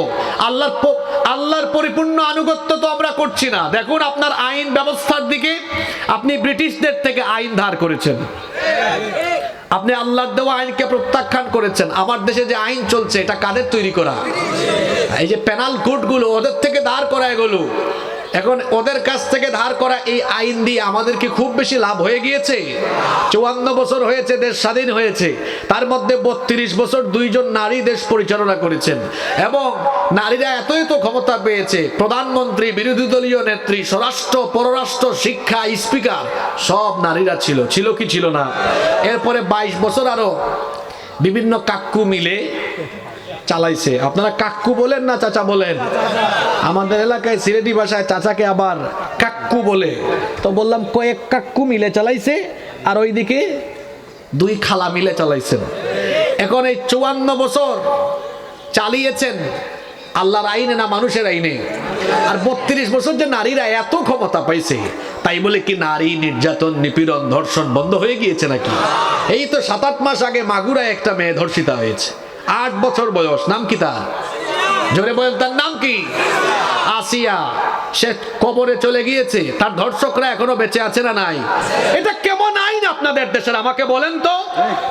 আল্লাহর পরিপূর্ণ আনুগত্য তো আমরা করছি না। দেখুন আপনার আইন ব্যবস্থার দিকে, আপনি ব্রিটিশদের থেকে আইন ধার করেছেন, আপনি আল্লাহর দেওয়া আইনকে প্রত্যাখ্যান করেছেন। আমার দেশে যে আইন চলছে, এটা কাদের তৈরি করা? এই যে পেনাল কোডগুলো, ওদের থেকে ধার করা এগুলো। এখন ওদের কাছ থেকে ধার করা এই আইন দিয়ে আমাদের কি খুব বেশি লাভ হয়ে গিয়েছে? 54 বছর হয়েছে দেশ স্বাধীন হয়েছে, তার মধ্যে 32 বছর 2 জন নারী দেশ পরিচালনা করেছেন, এবং নারীরা এতই তো ক্ষমতা পেয়েছে, প্রধানমন্ত্রী, বিরোধী দলীয় নেত্রী, স্বরাষ্ট্র, পররাষ্ট্র, শিক্ষা, স্পিকার সব নারীরা ছিল। ছিল কি ছিল না? এরপরে 22 বছর আরো বিভিন্ন কাক্কু মিলে চালাইছে। আপনারা কাক্কু বলেন না চাচা বলেন? আমাদের এলাকায় সিলেটি ভাষায় চাচাকে আবার কাক্কু বলে। তো বললাম কয়েক কাক্কু মিলে চালাইছে, আর ওইদিকে 2 খালা মিলে চালাইছেন। এখন এই 54 বছর চালিয়েছেন আল্লাহর আইনে না মানুষের আইনে? আর 32 বছর যে নারীরা এত ক্ষমতা পাইছে, তাই বলে কি নারী নির্যাতন, নিপীড়ন, ধর্ষণ বন্ধ হয়ে গিয়েছে নাকি? এই তো 7-8 মাস আগে মাগুরায় একটা মেয়ে ধর্ষিতা হয়েছে, 8 বছর বয়স। নাম কি তার? জোরে বলেন, তার নাম কি? আসিয়া। সে কবরে চলে গিয়েছে, তার ধর্ষকরা এখনো বেঁচে আছে না নাই? এটা কেমন আইন আপনাদের দেশের, আমাকে বলেন তো?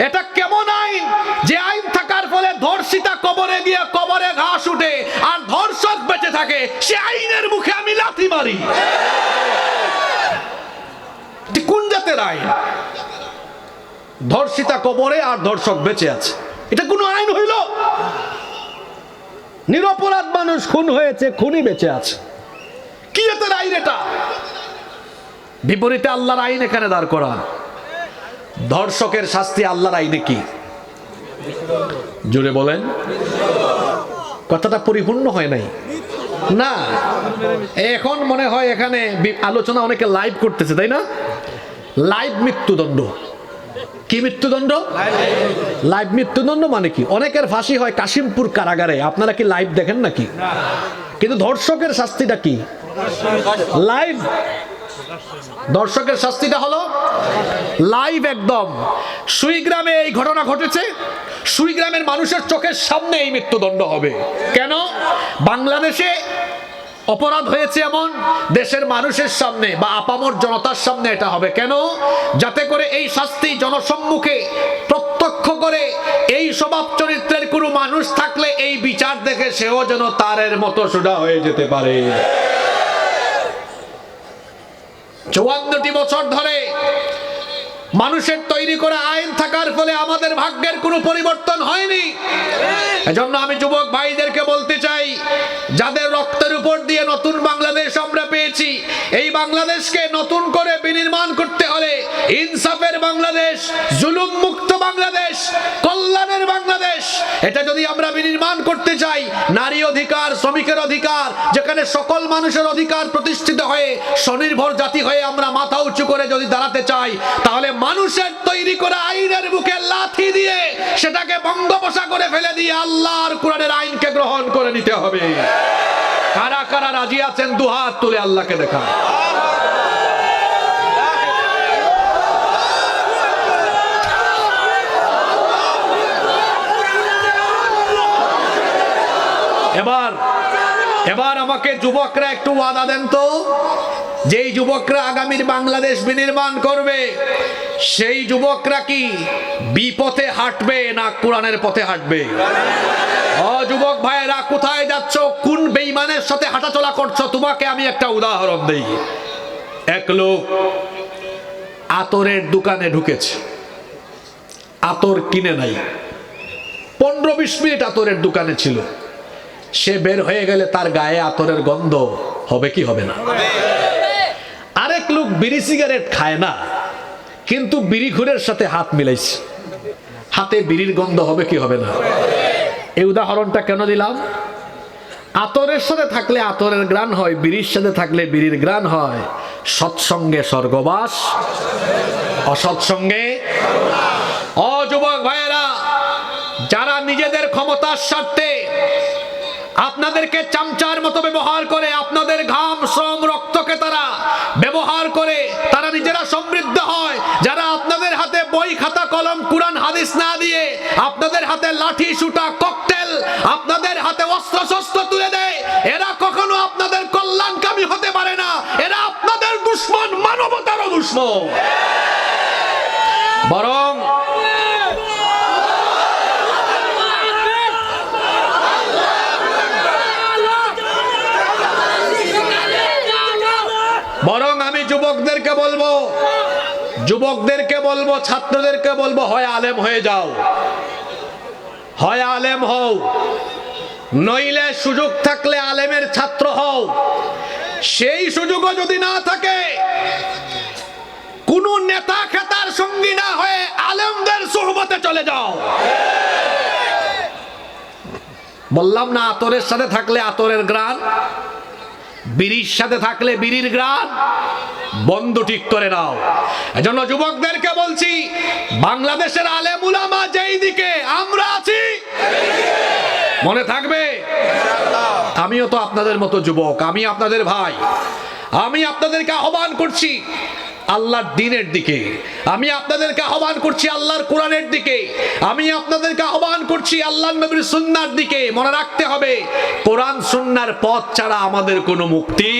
এটা কেমন আইন যে আইন থাকার ফলে ধর্ষিতা কবরে গিয়ে কবরে ঘাস উঠে আর ধর্ষক বেঁচে থাকে? সে আইনের মুখে আমি লাথি মারি। কোন জাতের আইন? ধর্ষিতা কবরে আর ধর্ষক বেঁচে আছে, এটা কোন আইন হইল? নিরপরাধ মানুষ খুন হয়েছে, খুনি বেঁচে আছে, কি এদের আইন এটা? বিপরীতে আল্লাহর আইন এখানে দাঁড় করা। ধর্ষকের শাস্তি আল্লাহর আইনে কি? জোরে বলেন, কথাটা পরিপূর্ণ হয় নাই না। এখন মনে হয় এখানে আলোচনা অনেকে লাইভ করতেছে, তাই না? লাইভ মৃত্যুদণ্ড। কি মৃত্যুদণ্ড? লাইভ মৃত্যুদণ্ড মানে কি? অনেকের ফাঁসি হয় কাশিমপুর কারাগারে, আপনারা কি লাইভ দেখেন নাকি? কিন্তু ধর্ষকের শাস্তিটা কি? লাইভ। দর্শকের শাস্তিটা হলো লাইভ একদম। সুইগ্রামে এই ঘটনা ঘটেছে, সুইগ্রামের মানুষের চোখের সামনে এই মৃত্যুদণ্ড হবে। কেন? বাংলাদেশে অপরাধ হয়েছে এমন, দেশের মানুষের সামনে বা আপামর জনতার সামনে এটা হবে। কেন? যাতে করে এই শাস্তি জনসম্মুখে প্রত্যক্ষ করে এই স্বভাব চরিত্রের কোনো মানুষ থাকলে এই বিচার দেখে সেও যেন তারের মতো সোজা হয়ে যেতে পারে। 54টি বছর ধরে মানুষের তৈরি করা আইন থাকার ফলে আমাদের ভাগ্যের কোনো পরিবর্তন হয়নি। এজন্য আমি যুবক ভাইদেরকে বলতে চাই, যাদের রক্তের উপর দিয়ে নতুন বাংলাদেশ আমরা পেয়েছি, এই বাংলাদেশকে নতুন করে বিনির্মাণ করতে হলে ইনসাফের বাংলাদেশ, জুলুম মুক্ত বাংলাদেশ, কল্যাণের বাংলাদেশ, এটা যদি আমরা বিনির্মাণ করতে চাই, নারী অধিকার, শ্রমিকের অধিকার, যেখানে সকল মানুষের অধিকার প্রতিষ্ঠিত হয়ে স্বনির্ভর জাতি হয়ে আমরা মাথা উঁচু করে যদি দাঁড়াতে চাই, তাহলে মানুষের তৈরি করা আইনের বুকে লাথি দিয়ে সেটাকে বঙ্গোপসা করে ফেলে দিয়ে আল্লাহর কোরআনের আইনকে গ্রহণ করে নিতে হবে। কারা কারা রাজি আছেন দুহাত তুলে আল্লাহকে দেখা। এবার আমাকে যুবকরা একটু ওয়াদা দেন তো, যেই যুবকরা আগামীর বাংলাদেশ বিনির্মাণ করবে, সেই যুবকরা কি বিপথে হাঁটবে না কোরআনের পথে হাঁটবে? ও যুবক ভাইয়েরা, কোথায় যাচ্ছ? কোন বেঈমানের সাথে হাঁটাচলা করছো? তোমাকে আমি একটা উদাহরণ দেই। এক লোক আতরের দোকানে ঢুকেছে, আতর কিনে নাই, 15-20 মিনিট আতরের দোকানে ছিল। সে বের হয়ে গেলে তার গায়ে আতরের গন্ধ হবে কি হবে না? আরেক লোক বিড়ি সিগারেট খায় না, কিন্তু বিড়িখুরের সাথে হাত মিলাইছে, হাতে বিড়ির গন্ধ হবে কি হবে না? এই উদাহরণটা কেন দিলাম? আতরের সাথে থাকলে আতরের গ্রাণ হয়, বিড়ির সাথে থাকলে বিড়ির গ্রাণ হয়। সৎসঙ্গে স্বর্গবাস, অসৎসঙ্গে। ও যুবক ভাইয়েরা, যারা নিজেদের ক্ষমতার স্বার্থে আপনাদেরকে চামচার মতো ব্যবহার করে, আপনাদের ঘাম, শ্রম, রক্তকে তারা ব্যবহার করে তারা নিজেরা সমৃদ্ধ হয়, যারা আপনাদের হাতে বই, খাতা, কলম, কুরআন, হাদিস না দিয়ে আপনাদের হাতে লাঠি, সুটা, ককটেল, আপনাদের হাতে অস্ত্র শস্ত্র তুলে দেয়, এরা কখনো আপনাদের কল্যাণকামী হতে পারে না। এরা আপনাদের দুশমন, মানবতারও দুশমন। বরং আমি যুবকদেরকে বলবো, ছাত্রদেরকে বলবো, হয় আলেম হয়ে যাও, হয় আলেম হও, নইলে সুযোগ থাকলে আলেমের ছাত্র হও। সেই সুযোগও যদি না থাকে, কোন নেতা খেতার সঙ্গী না হয়ে আলেমদের সুহবতে চলে যাও। বললাম না, আতরের সাথে থাকলে আতরের ঘ্রাণ, বিড়ির সাথে থাকলে বিড়ির ঘ্রাণ। বন্ধু ঠিক করে নাও। এজন্য যুবকদেরকে বলছি, বাংলাদেশের আলেম উলামা যেই দিকে, আমরা আছি মনে থাকবে। আমিও তো আপনাদের মতো যুবক, আমি আপনাদের ভাই। আমি আপনাদেরকে আহ্বান করছি আল্লাহর দ্বীনের দিকে, আমি আপনাদেরকে আহ্বান করছি আল্লাহর কোরআনের দিকে, আমি আপনাদেরকে আহ্বান করছি আল্লাহর নবীর সুন্নাহর দিকে। মনে রাখতে হবে, কোরআন সুন্নাহর পথ ছাড়া আমাদের কোনো মুক্তি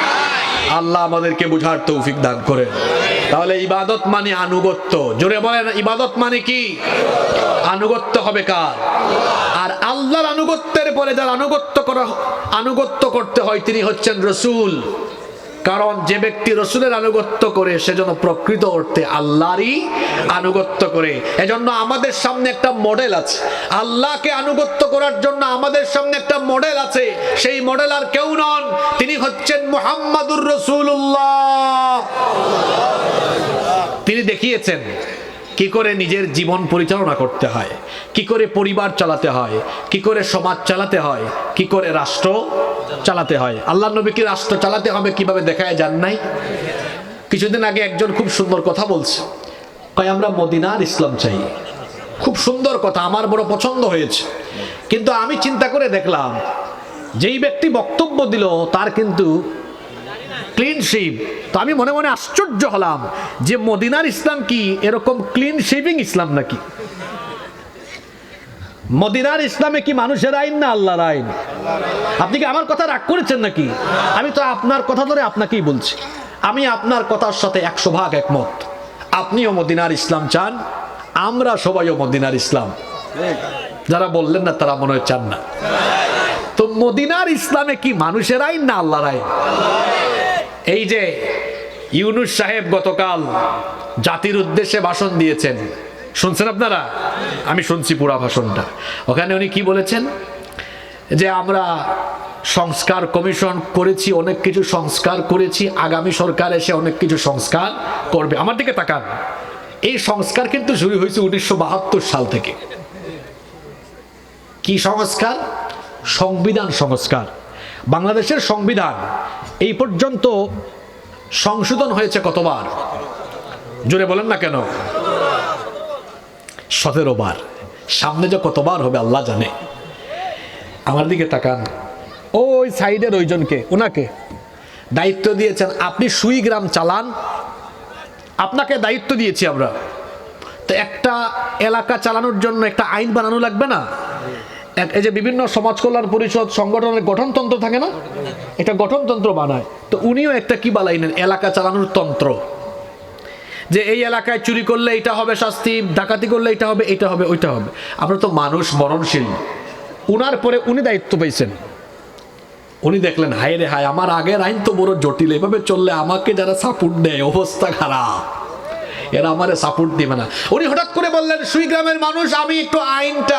নাই। আল্লাহ আমাদেরকে বুঝার তৌফিক দান করেন। তাহলে ইবাদত মানে আনুগত্য। জোরে বলেন, ইবাদত মানে কি? আনুগত্য হবে কার? আর আল্লাহর আনুগত্যের পরে যার আনুগত্য করতে হয় তিনি হচ্ছেন রাসূল। কারণ যে ব্যক্তি রাসূলের আনুগত্য করে সে যেন প্রকৃত অর্থে আল্লাহরই আনুগত্য করে। এজন্য আমাদের সামনে একটা মডেল আছে, আল্লাহকে আনুগত্য করার জন্য আমাদের সামনে একটা মডেল আছে। সেই মডেল আর কেউ নন, তিনি হচ্ছেন মুহাম্মাদুর রাসূলুল্লাহ। তিনি দেখিয়েছেন কি করে নিজের জীবন পরিচালনা করতে হয়, কি করে পরিবার চালাতে হয়, কি করে সমাজ চালাতে হয়, কি করে রাষ্ট্র চালাতে হয়। আল্লাহর নবী কি রাষ্ট্র চালাতে হবে কিভাবে দেখায় যান নাই? কিছুদিন আগে একজন খুব সুন্দর কথা বলছে, কয় আমরা মদিনার ইসলাম চাই। খুব সুন্দর কথা, আমার বড় পছন্দ হয়েছে। কিন্তু আমি চিন্তা করে দেখলাম, যেই ব্যক্তি বক্তব্য দিল তার কিন্তু ক্লিন শেভ। তো আমি মনে মনে আশ্চর্য হলাম যে মদিনার ইসলাম কি এরকম ক্লিন শেভিং ইসলাম নাকি? মদিনার ইসলামে কি মানুষের আইন না আল্লাহর আইন? আপনি কি আমার কথা রাগ করেছেন নাকি? আমি তো আপনার কথা ধরে আপনাকেই বলছি, আমি আপনার কথার সাথে 100% একমত। আপনিও মদিনার ইসলাম চান, আমরা সবাইও মদিনার ইসলাম। যারা বললেন না তারা মনে হয় চান না। তো মদিনার ইসলামে কি মানুষের আইন না আল্লাহর আইন? এই যে ইউনূস সাহেব গতকাল জাতির উদ্দেশ্যে ভাষণ দিয়েছেন, শুনছেন আপনারা? আমি শুনছি পুরা ভাষণটা। ওখানে উনি কি বলেছেন? যে আমরা সংস্কার কমিশন করেছি, অনেক কিছু সংস্কার করেছি, আগামী সরকার এসে অনেক কিছু সংস্কার করবে। আমার দিকে তাকান, এই সংস্কার কিন্তু শুরু হয়েছে 1972 সাল থেকে। কি সংস্কার? সংবিধান সংস্কার। বাংলাদেশের সংবিধান এই পর্যন্ত সংশোধন হয়েছে কতবার? জোরে বলেন না কেন? 17 বার। সামনে যে কতবার হবে আল্লাহ জানে। আমার দিকে তাকান, ওই সাইডের ওইজনকে, ওনাকে দায়িত্ব দিয়েছেন আপনি সুই গ্রাম চালান, আপনাকে দায়িত্ব দিয়েছি আমরা। তো একটা এলাকা চালানোর জন্য একটা আইন বানানো লাগবে না? এই যে বিভিন্ন সমাজ কল্যাণ পরিষদ সংগঠনের গঠনতন্ত্র থাকে না, এটা গঠনতন্ত্র বানায়। তো উনিও একটা কি বানাইলেন? এলাকা চালানোর তন্ত্র। যে এই এলাকায় চুরি করলে এটা হবে শাস্তি, ডাকাতি করলে এটা হবে, এটা হবে, ওইটা হবে। আমরা তো মানুষ মরণশীল। উনার পরে উনি দায়িত্ব পেয়েছেন, উনি দেখলেন হায় রে হায়, আমার আগের আইন তো বড় জটিল, এভাবে চললে আমাকে যারা সাপোর্ট দেয় অবস্থা খারাপ, এরা আমারে সাপোর্ট দিবে না। উনি হঠাৎ করে বললেন, সুই গ্রামের মানুষ আমি একটু আইনটা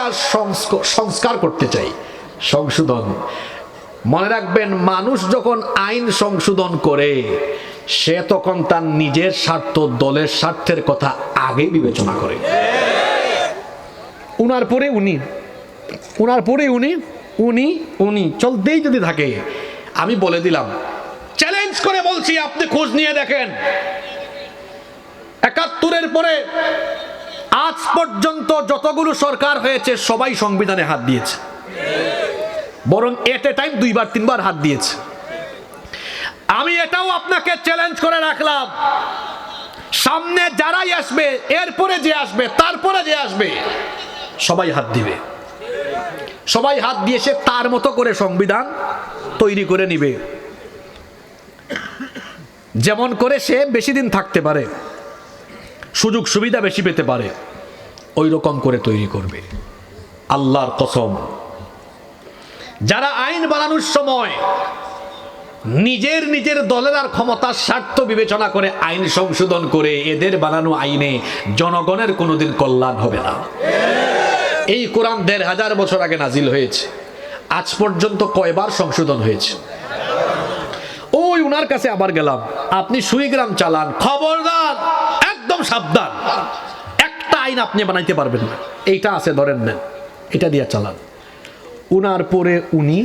সংস্কার করতে চাই, সংশোধন। মনে রাখবেন, মানুষ যখন আইন সংশোধন করে সে তখন তার নিজের স্বার্থ, দলের স্বার্থের কথা আগে বিবেচনা করে। উনার পরে উনি, উনার পরে উনি, উনি, উনি চলতেই যদি থাকে, আমি বলে দিলাম, চ্যালেঞ্জ করে বলছি, আপনি খোঁজ নিয়ে দেখেন, 71-এর পরে আজ পর্যন্ত যতগুলো সরকার হয়েছে সবাই সংবিধানে হাত দিয়েছে, বরং এট এ টাইম 2-3 হাত দিয়েছে। আমি এটাও আপনাকে চ্যালেঞ্জ করে রাখলাম, সামনে যারাই আসবে, এরপরে যে আসবে, তারপরে যে আসবে, সবাই হাত দিবে। সবাই হাত দিয়ে সে তার মতো করে সংবিধান তৈরি করে নিবে, যেমন করে সে বেশি দিন থাকতে পারে, সুযোগ সুবিধা বেশি পেতে পারে, ওই রকম করে তৈরি করবে। আল্লাহর কসম, যারা আইন বানানোর সময় নিজের দলের আর ক্ষমতার স্বার্থ বিবেচনা করে আইন সংশোধন করে, এদের বানানো আইনে জনগণের কোনোদিন কল্যাণ হবে না। এই কোরআন 1500 বছর আগে নাজিল হয়েছে, আজ পর্যন্ত কয়বার সংশোধন হয়েছে? ওই উনার কাছে আবার গেলাম, আপনি সুইগ্রাম চালান, খবরদার, একদম সাবধান, একটা আইন আপনি বানাইতে পারবেন না, এইটা আছে ধরেন নেন, এটা দিয়ে চালান। উনার পরে উনি,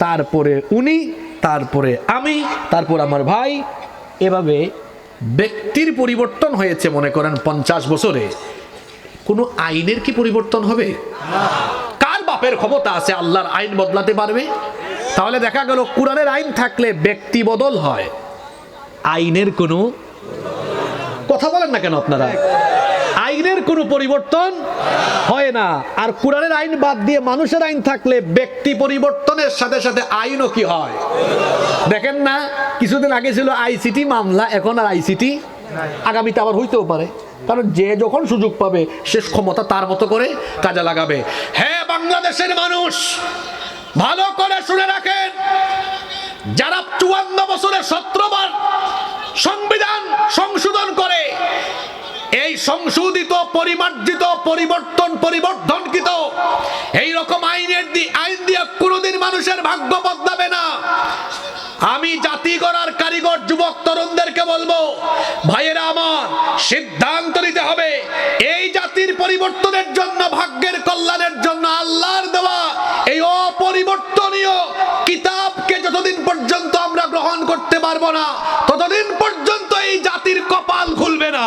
তারপরে উনি, তারপরে আমি, তারপর আমার ভাই, এভাবে ব্যক্তির পরিবর্তন হয়েছে মনে করেন 50 বছরে। কোনো আইনের কি পরিবর্তন হবে? কার বাপের ক্ষমতা আছে আল্লাহর আইন বদলাতে পারবে? তাহলে দেখা গেল কোরআনের আইন থাকলে ব্যক্তি বদল হয়, আইনের কোনো কথা বলেন না কেন আপনারা? আইনের কোনো পরিবর্তন হয় না। আর কোরআনের আইন বাদ দিয়ে মানুষের আইন থাকলে ব্যক্তি পরিবর্তনের সাথে সাথে আইনও কি হয়? দেখেন না, কিছুদিন আগে ছিল আইসিটি মামলা, এখন আর আইসিটি আগামীতে আবার হইতেও পারে, কারণ যে যখন সুযোগ পাবে শেষ ক্ষমতা তার মতো করে কাজে লাগাবে। হ্যাঁ, বাংলাদেশের মানুষ ভালো করে শুনে রাখেন, যারা 54 বছরে 17 বার সংবিধান সংশোধন করে, এই সংশোধিত পরিমার্জিত পরিবর্ধনকৃত এইরকম আইন দিয়ে কোনোদিন মানুষের ভাগ্য বদলাবে না। আমি জাতি গড়ার কারিগর যুবক তরুণদেরকে বলবো, ভাইয়েরা আমার, সিদ্ধান্ত নিতে হবে এই জাতির পরিবর্তনের জন্য, ভাগ্যের কল্যাণের জন্য আল্লাহর দেওয়া এই অপরিবর্তনীয় কিতাবকে যতদিন পর্যন্ত আমরা গ্রহণ করতে পারবো না, ততদিন পর্যন্ত এই জাতির কপাল খুলবে না।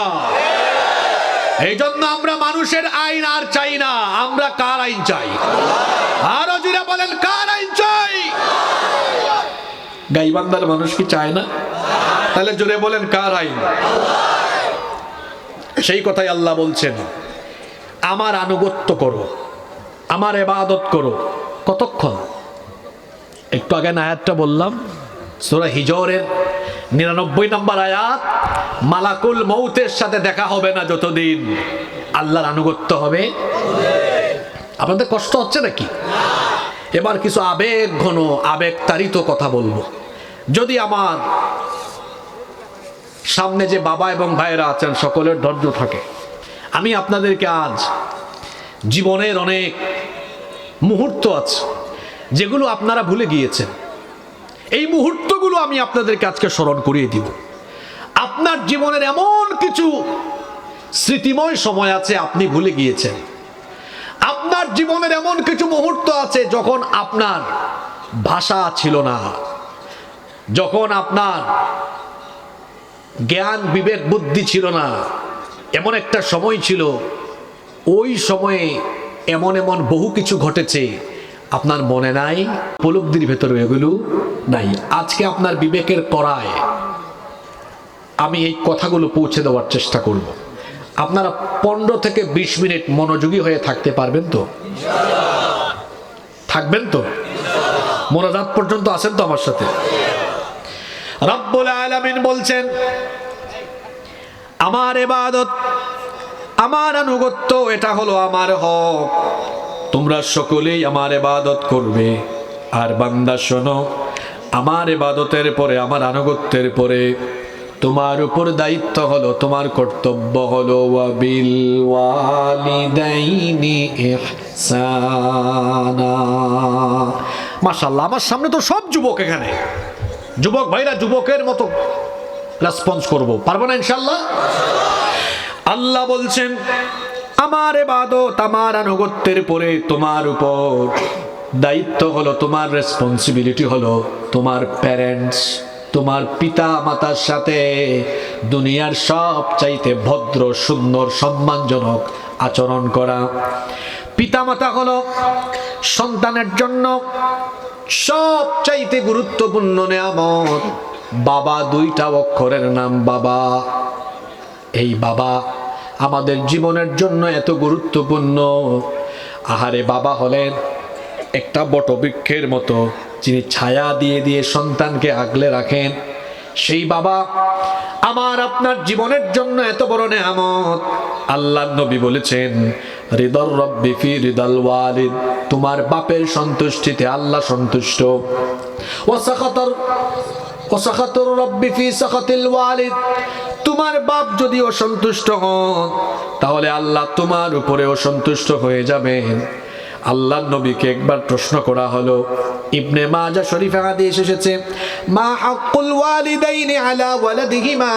এই জন্য আমরা মানুষের আইন আর চাই না, আমরা কার আইন চাই? আরো জোরে বলেন, কার আইন চাই? গাইবান্ধার মানুষ কি চায় না? তাহলে জোরে বলেন, কার আইন? সেই কথাই আল্লাহ বলছেন, আমার আনুগত্য করো, আমার ইবাদত করো। কতক্ষণ? একটু আগে আয়াতটা বললাম, সূরা হিজরের 99 নম্বর আয়াত, মালাকুল মউতের সাথে দেখা হবে না যতদিন আল্লাহর আনুগত্য হবে। আপনাদের কষ্ট হচ্ছে নাকি? এবার কিছু আবেগ ঘন, আবেগ তাড়িত কথা বলবো। যদি আমার সামনে যে বাবা এবং ভাইয়েরা আছেন সকলের ধৈর্য থাকে, আমি আপনাদেরকে আজ জীবনের অনেক মুহূর্ত আছে যেগুলো আপনারা ভুলে গিয়েছেন, এই মুহূর্তগুলো আমি আপনাদেরকে আজকে স্মরণ করিয়ে দিব। আপনার জীবনের এমন কিছু স্মৃতিময় সময় আছে আপনি ভুলে গিয়েছেন। আপনার জীবনের এমন কিছু মুহূর্ত আছে যখন আপনার ভাষা ছিল না, যখন আপনার জ্ঞান বিবেক বুদ্ধি ছিল না, এমন একটা সময় ছিল, ওই সময়ে এমন এমন বহু কিছু ঘটেছে আপনার মনে নাই, উপলব্ধির ভেতরে এগুলো নাই। আজকে আপনার বিবেকের কড়ায় আমি এই কথাগুলো পৌঁছে দেওয়ার চেষ্টা করব। আপনারা 15 থেকে 20 মিনিট মনোযোগী হয়ে থাকতে পারবেন তো? থাকবেন তো? মোনাজাত পর্যন্ত আছেন তো আমার সাথে? রব্বুল আলামিন বলছেন, আমার ইবাদত, আমার আনুগত্য, এটা হলো আমার হক, তোমরা সকলেই আমার ইবাদত করবে। আর বান্দা শোনো, আমার ইবাদতের পরে, আমার আনুগত্যের পরে তোমার উপর দায়িত্ব হলো, তোমার কর্তব্য হলো ওয়াবিল ওয়ালিদাইনি ইহসানা। মাশাআল্লাহ, আমার সামনে তো সব যুবক, এখানে যুবক ভাইরা যুবকের মতো রেসপন্স করব, পারবো না ইনশাআল্লাহ? আল্লাহ বলছেন, আমার ইবাদত, আমার আনুগত্যের পরে তোমার উপর দায়িত্ব হলো, তোমার রেসপন্সিবিলিটি হলো তোমার প্যারেন্টস, তোমার পিতা মাতার সাথে দুনিয়ার সব চাইতে ভদ্র, সুন্দর, সম্মানজনক আচরণ করা। পিতা মাতা হলো সন্তানের জন্য সব চাইতে গুরুত্বপূর্ণ নেয়ামত। বাবা, 2টা অক্ষরের নাম বাবা। এই বাবা আমাদের জীবনের জন্য এত গুরুত্বপূর্ণ। আহারে, বাবা হলেন একটা বটবৃক্ষের মতো, যিনি ছায়া দিয়ে দিয়ে সন্তানকে আগলে রাখেন। সেই বাবা আমার আপনার জীবনের জন্য এত বড় নেয়ামত। আল্লাহর নবী বলেছেন, রিদার রব্বি ফি রিদাল ওয়ালিদ, তোমার বাপের সন্তুষ্টিতে আল্লাহ সন্তুষ্ট। ওয়াসাখাতুর রব্বি ফি সাখাতিল ওয়ালিদ, তোমার বাপ যদি অসন্তুষ্ট হন তাহলে আল্লাহ তোমার উপরে অসন্তুষ্ট হয়ে যাবেন। আল্লাহর নবীকে একবার প্রশ্ন করা হলো, ইবনে মাজাহ শরীফে হাদিস এসেছে, মা হাক্কুল ওয়ালিদাইনি আলা ওয়ালাদিহিমা,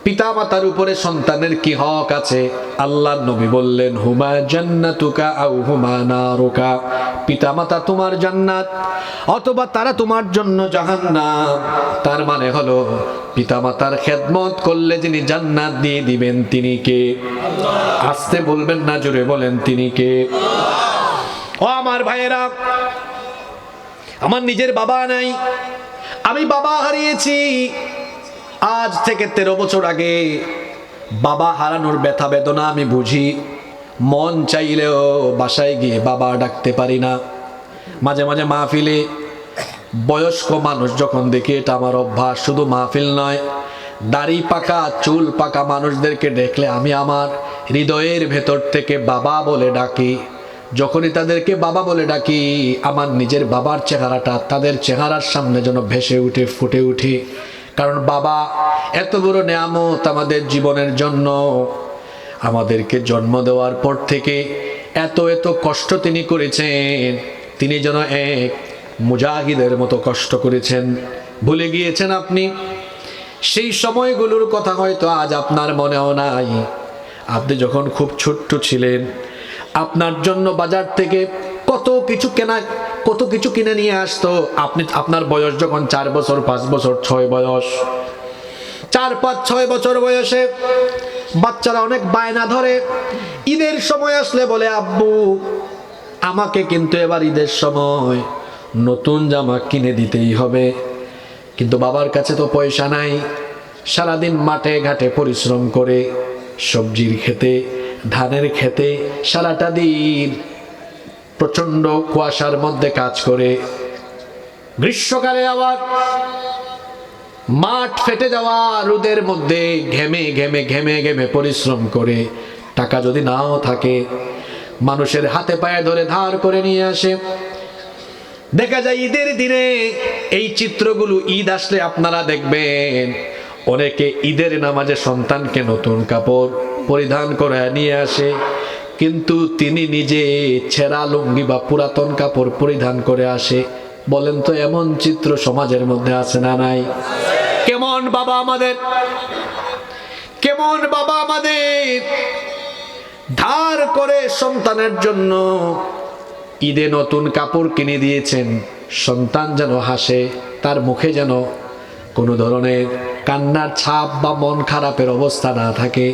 পিতা মাতার উপরে সন্তানের কি হক আছে? আল্লাহর নবী বললেন, হুমা জান্নাতুকা আও হুমা নারুকা, পিতা মাতা তোমার জান্নাত অথবা তারা তোমার জন্য জাহান্নাম। তার মানে হলো পিতা মাতার খেদমত করলে যিনি জান্নাত দিয়ে দিবেন তিনি কে? আস্তে বলবেন না, জোরে বলেন তিনি কে? ও আমার ভাইয়েরা, আমার নিজের বাবা নাই, আমি বাবা হারিয়েছি। আজ থেকে 13 বছর আগে বাবা হারানোর ব্যথা বেদনা আমি বুঝি। মন চাইলেও বাসায় গিয়ে বাবা ডাকতে পারি না। মাঝে মাঝে মাহফিলে বয়স্ক মানুষ যখন দেখি, এটা আমার অভ্যাস, শুধু মাহফিল নয়, দাড়ি পাকা চুল পাকা মানুষদেরকে দেখলে আমি আমার হৃদয়ের ভেতর থেকে বাবা বলে ডাকি। যখনই তাদেরকে বাবা বলে ডাকি, আমার নিজের বাবার চেহারাটা তাদের চেহারার সামনে যেন ভেসে উঠে, ফুটে উঠে। কারণ বাবা এত বড় নেয়ামত আমাদের জীবনের জন্য। আমাদেরকে জন্ম দেওয়ার পর থেকে এত এত কষ্ট তিনি করেছেন, তিনি যেন এক মুজাহিদের মতো কষ্ট করেছেন। ভুলে গিয়েছেন আপনি সেই সময়গুলোর কথা? হয়তো আজ আপনার মনেও নাই। আপনি যখন খুব ছোট্ট ছিলেন, আপনার জন্য বাজার থেকে কত কিছু কিনে নিয়ে আসতো। আপনার বয়স যখন 4 বছর, 5 বছর, 6 বয়স, 4, 5, 6 বছর বয়সে বাচ্চারা অনেক বায়না ধরে। ঈদের সময় আসলে বলে, আব্বু আমাকে কিন্তু এবার ঈদের সময় নতুন জামা কিনে দিতেই হবে। কিন্তু বাবার কাছে তো পয়সা নাই। সারাদিন মাঠে ঘাটে পরিশ্রম করে, সবজির খেতে, ধানের খেতে সারাটা দিন প্রচন্ড কুয়াশার মধ্যে কাজ করে, গ্রীষ্মকালে আবার মাঠ ফেটে যাওয়া রোদের মধ্যে ঘেমে ঘেমে ঘেমে ঘেমে পরিশ্রম করে, টাকা যদি নাও থাকে মানুষের হাতে পায়ে ধরে ধার করে নিয়ে আসে। দেখা যায় ঈদের দিনে এই চিত্রগুলো ঈদ আসলে আপনারা দেখবেন, অনেকে ঈদের নামাজে সন্তানকে নতুন কাপড় পরিধান করে নিয়ে আসে, কিন্তু তিনি নিজে ছেঁড়া লুঙ্গি বা পুরাতন কাপড় পরিধান করে আসে। বলেন তো, এমন চিত্র সমাজের মধ্যে আছে না নাই? কেমন বাবা আমাদের, কেমন বাবা আমাদের ধার করে সন্তানের জন্য ঈদে নতুন কাপড় কিনে দিয়েছেন। সন্তান যেন হাসে, তার মুখে যেন কোনো ধরনের কান্নার ছাপ বা মন খারাপের অবস্থা না থাকে।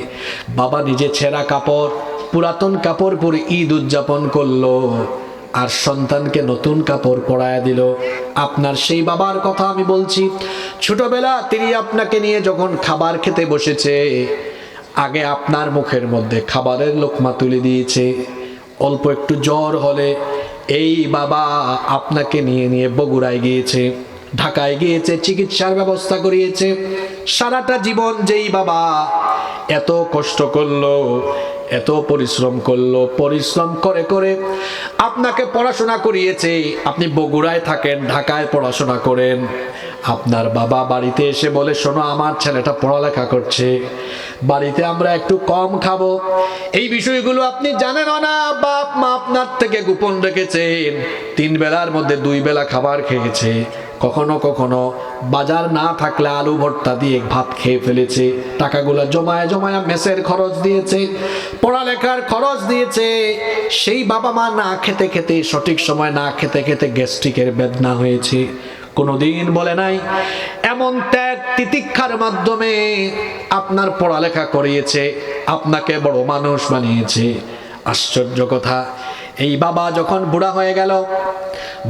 বাবা নিজে ছেঁড়া কাপড়, পুরাতন কাপড় পরে ঈদ উদযাপন করলো, আর সন্তানকে নতুন কাপড় পরায় দিল। আপনার সেই বাবার কথা আমি বলছি। ছোটবেলা তিনি আপনাকে নিয়ে যখন খাবার খেতে বসেছে, আগে আপনার মুখের মধ্যে খাবারের লোকমা তুলে দিয়েছে। অল্প একটু জ্বর হলে এই বাবা আপনাকে নিয়ে নিয়ে বগুড়ায় গিয়েছে, ঢাকায় গিয়েছে, চিকিৎসার ব্যবস্থা করিয়েছে। সারাটা জীবন যেই বাবা এত কষ্ট করলো, এত পরিশ্রম করলো, পরিশ্রম করে করে আপনাকে পড়াশোনা করিয়েছে। আপনি বগুড়ায় থাকেন, ঢাকায় পড়াশোনা করেন। আপনার বাবা বাড়িতে এসে বলে, শোনো আমার ছেলেটা পড়ালেখা করছে, বাড়িতে আমরা একটু কম খাবো। এই বিষয়গুলো আপনি জানেন না। বাপ মা আপনার থেকে গোপন রেখেছেন। 3 বেলার মধ্যে 2 বেলা খাবার খেয়েছে। কখনো কখনো বাজার না থাকলে আলু ভর্তা দিয়ে ভাত খেয়ে ফেলেছে। টাকাগুলো জমায় জমায় মেসের খরচ দিয়েছে, পড়ালেখার খরচ দিয়েছে। সেই বাবা মা না খেতে খেতে, সঠিক সময় না খেতে খেতে গ্যাস্ট্রিকের বেদনা হয়েছে। কোনোদিন বলে নাই। এমন ত্যাগ তিতিক্ষার মাধ্যমে আপনার পড়ালেখা করিয়েছে, আপনাকে বড় মানুষ বানিয়েছে। আশ্চর্য কথা, এই বাবা যখন বুড়া হয়ে গেল,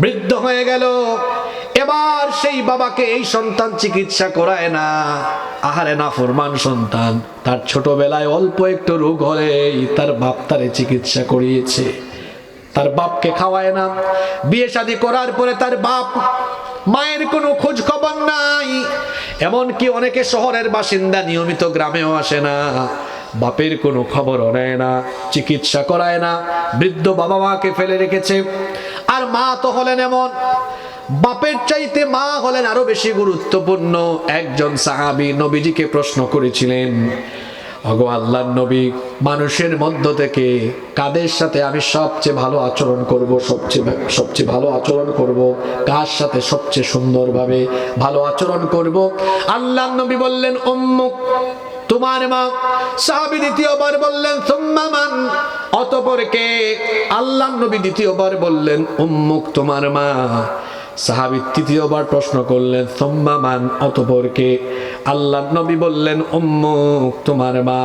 বৃদ্ধ হয়ে গেল, এবার সেই বাবাকে এই সন্তান চিকিৎসা করায় না। আহারে নাফরমান সন্তান, তার ছোটবেলায় অল্প একটু রোগ হলেই তার বাপ তারে চিকিৎসা করিয়েছে, তার বাপকে খাওয়ায় না। বিয়ে শাদী করার পরে তার বাপ মায়ের কোনো খোঁজ খবর নাই। এমনকি অনেকে শহরের বাসিন্দা, নিয়মিত গ্রামেও আসে না, বাপের কোনো খবরও নেয় না, চিকিৎসা করায় না। বৃদ্ধ বাবা মাকে ফেলে রেখেছে। আর মা তো হলেন এমন, বাপের চাইতে মা হলেন আরো বেশি গুরুত্বপূর্ণ। একজন সাহাবী নবীজিকে প্রশ্ন করেছিলেন, ওগো আল্লাহর নবী, মানুষের মধ্য থেকে কাদের সাথে আমি সবচেয়ে ভালো আচরণ করব, সবচেয়ে ভালো আচরণ করব, কার সাথে সবচেয়ে সুন্দরভাবে ভালো আচরণ করব? আল্লাহর নবী বললেন, উম্মুক, তোমার মা। সাহাবী দ্বিতীয়বার বললেন সুম্মা মান, অতঃপর কে? আল্লাহর নবী দ্বিতীয়বার বললেন উম্মুক, তোমার মা। সাহাবী তৃতীয়বার প্রশ্ন করলেন সুম্মা মান, অতঃপর কে? আল্লাহর নবী বললেন উম্মুক, তোমার মা।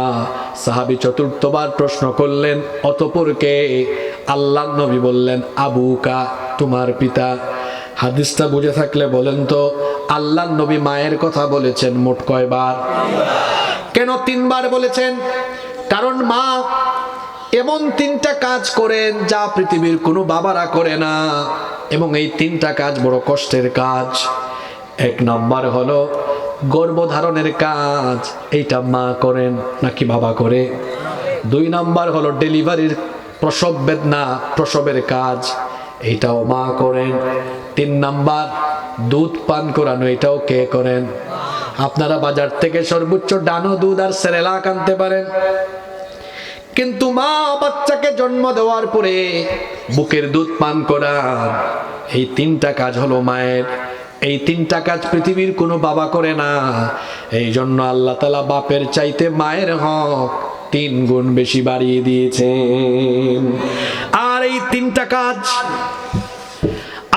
সাহাবী চতুর্থবার প্রশ্ন করলেন অতঃপর কে? আল্লাহর নবী বললেন আবুকা, তোমার পিতা। হাদিসটা বুঝে থাকলে বলেন তো, আল্লাহর নবী মায়ের কথা বলেছেন মোট কয়বার? কেন 3 বার বলেছেন? কারণ মা এমন 3টা কাজ করেন যা পৃথিবীর কোনো বাবারা করে না, এবং এই 3টা কাজ বড় কষ্টের কাজ। 1 নাম্বার হলো গর্ভধারণের কাজ, এইটা মা করেন নাকি বাবা করে? 2 নাম্বার হলো ডেলিভারির প্রসব বেদনা, প্রসবের কাজ, এইটাও মা করেন। 3 নাম্বার দুধ পান করানো, এটাও কে করেন? আপনারা বাজার থেকে সর্বোচ্চ ডানো দুধ আর সেরেলাক আনতে পারেন, কিন্তু মা বাচ্চাকে জন্ম দেওয়ার পরে বুকের দুধ পান করান, এই 3টা কাজ হলো মায়ের। এই 3টা কাজ পৃথিবীর কোনো বাবা করে না। এই জন্য আল্লাহ তাআলা বাপের চাইতে মায়ের হক 3 গুণ বেশি বাড়িয়ে দিয়েছেন। আর এই 3টা কাজ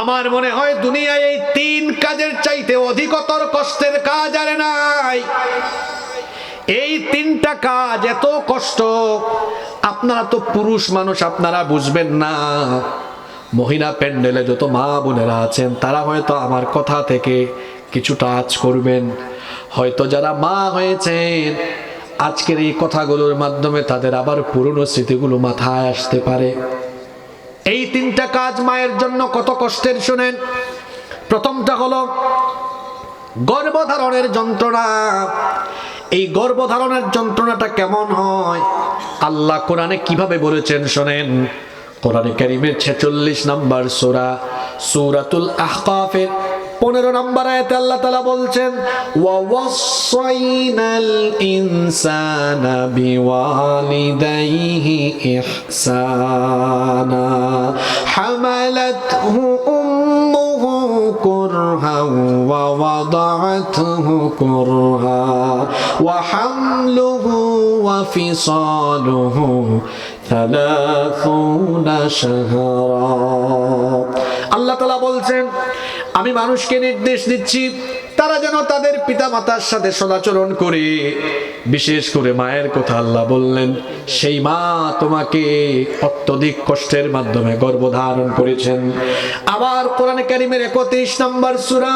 আমার মনে হয় দুনিয়ায় এই 3 কাজের চাইতে অধিকতর কষ্টের কাজ আর নাই। এই 3টা কাজ এত কষ্ট, আপনারা তো পুরুষ মানুষ, আপনারা বুঝবেন না। মহিলা প্যান্ডেলে যত মা বোনেরা আছেন তারা হয়তো আমার কথা থেকে কিছুটা আঁচ করবেন। হয়তো যারা মা হয়েছেন আজকের এই কথাগুলোর মাধ্যমে তাদের আবার পুরনো স্মৃতিগুলো মাথায় আসতে পারে। এই 3টা কাজ মায়ের জন্য কত কষ্টের শুনেন। প্রথমটা হলো গর্ভধারণের যন্ত্রণা। এই গর্ভধারণের যন্ত্রণাটা কেমন হয় আল্লাহ কোরআনে কিভাবে বলেছেন শোনেন। কোরআনে কারীমের 46 নম্বর সূরা, সূরাতুল আহকাফের 15 নম্বর আয়াতে আল্লাহ তাআলা বলছেন ওয়া ওয়াসাইনাল ইনসানা বিওয়ালিদাইহি ইহসানা হামালাতহু উম্মুহু কুরহান ওয়া ওয়াদাআতহু কুরহা ওয়া হামলুহু ওয়া ফিসালুহু 30 শাহরা। আল্লাহ তাআলা বলছেন আমি মানুষকে নির্দেশ দিচ্ছি তারা যেন তাদের পিতামাতার সাথে সদাচরণ করে। বিশেষ করে মায়ের কথা আল্লাহ বললেন, সেই মা তোমাকে অত্যধিক কষ্টের মাধ্যমে গর্ভধারণ করেছেন। আবার কোরআনে কারীমের 31 নম্বর সূরা,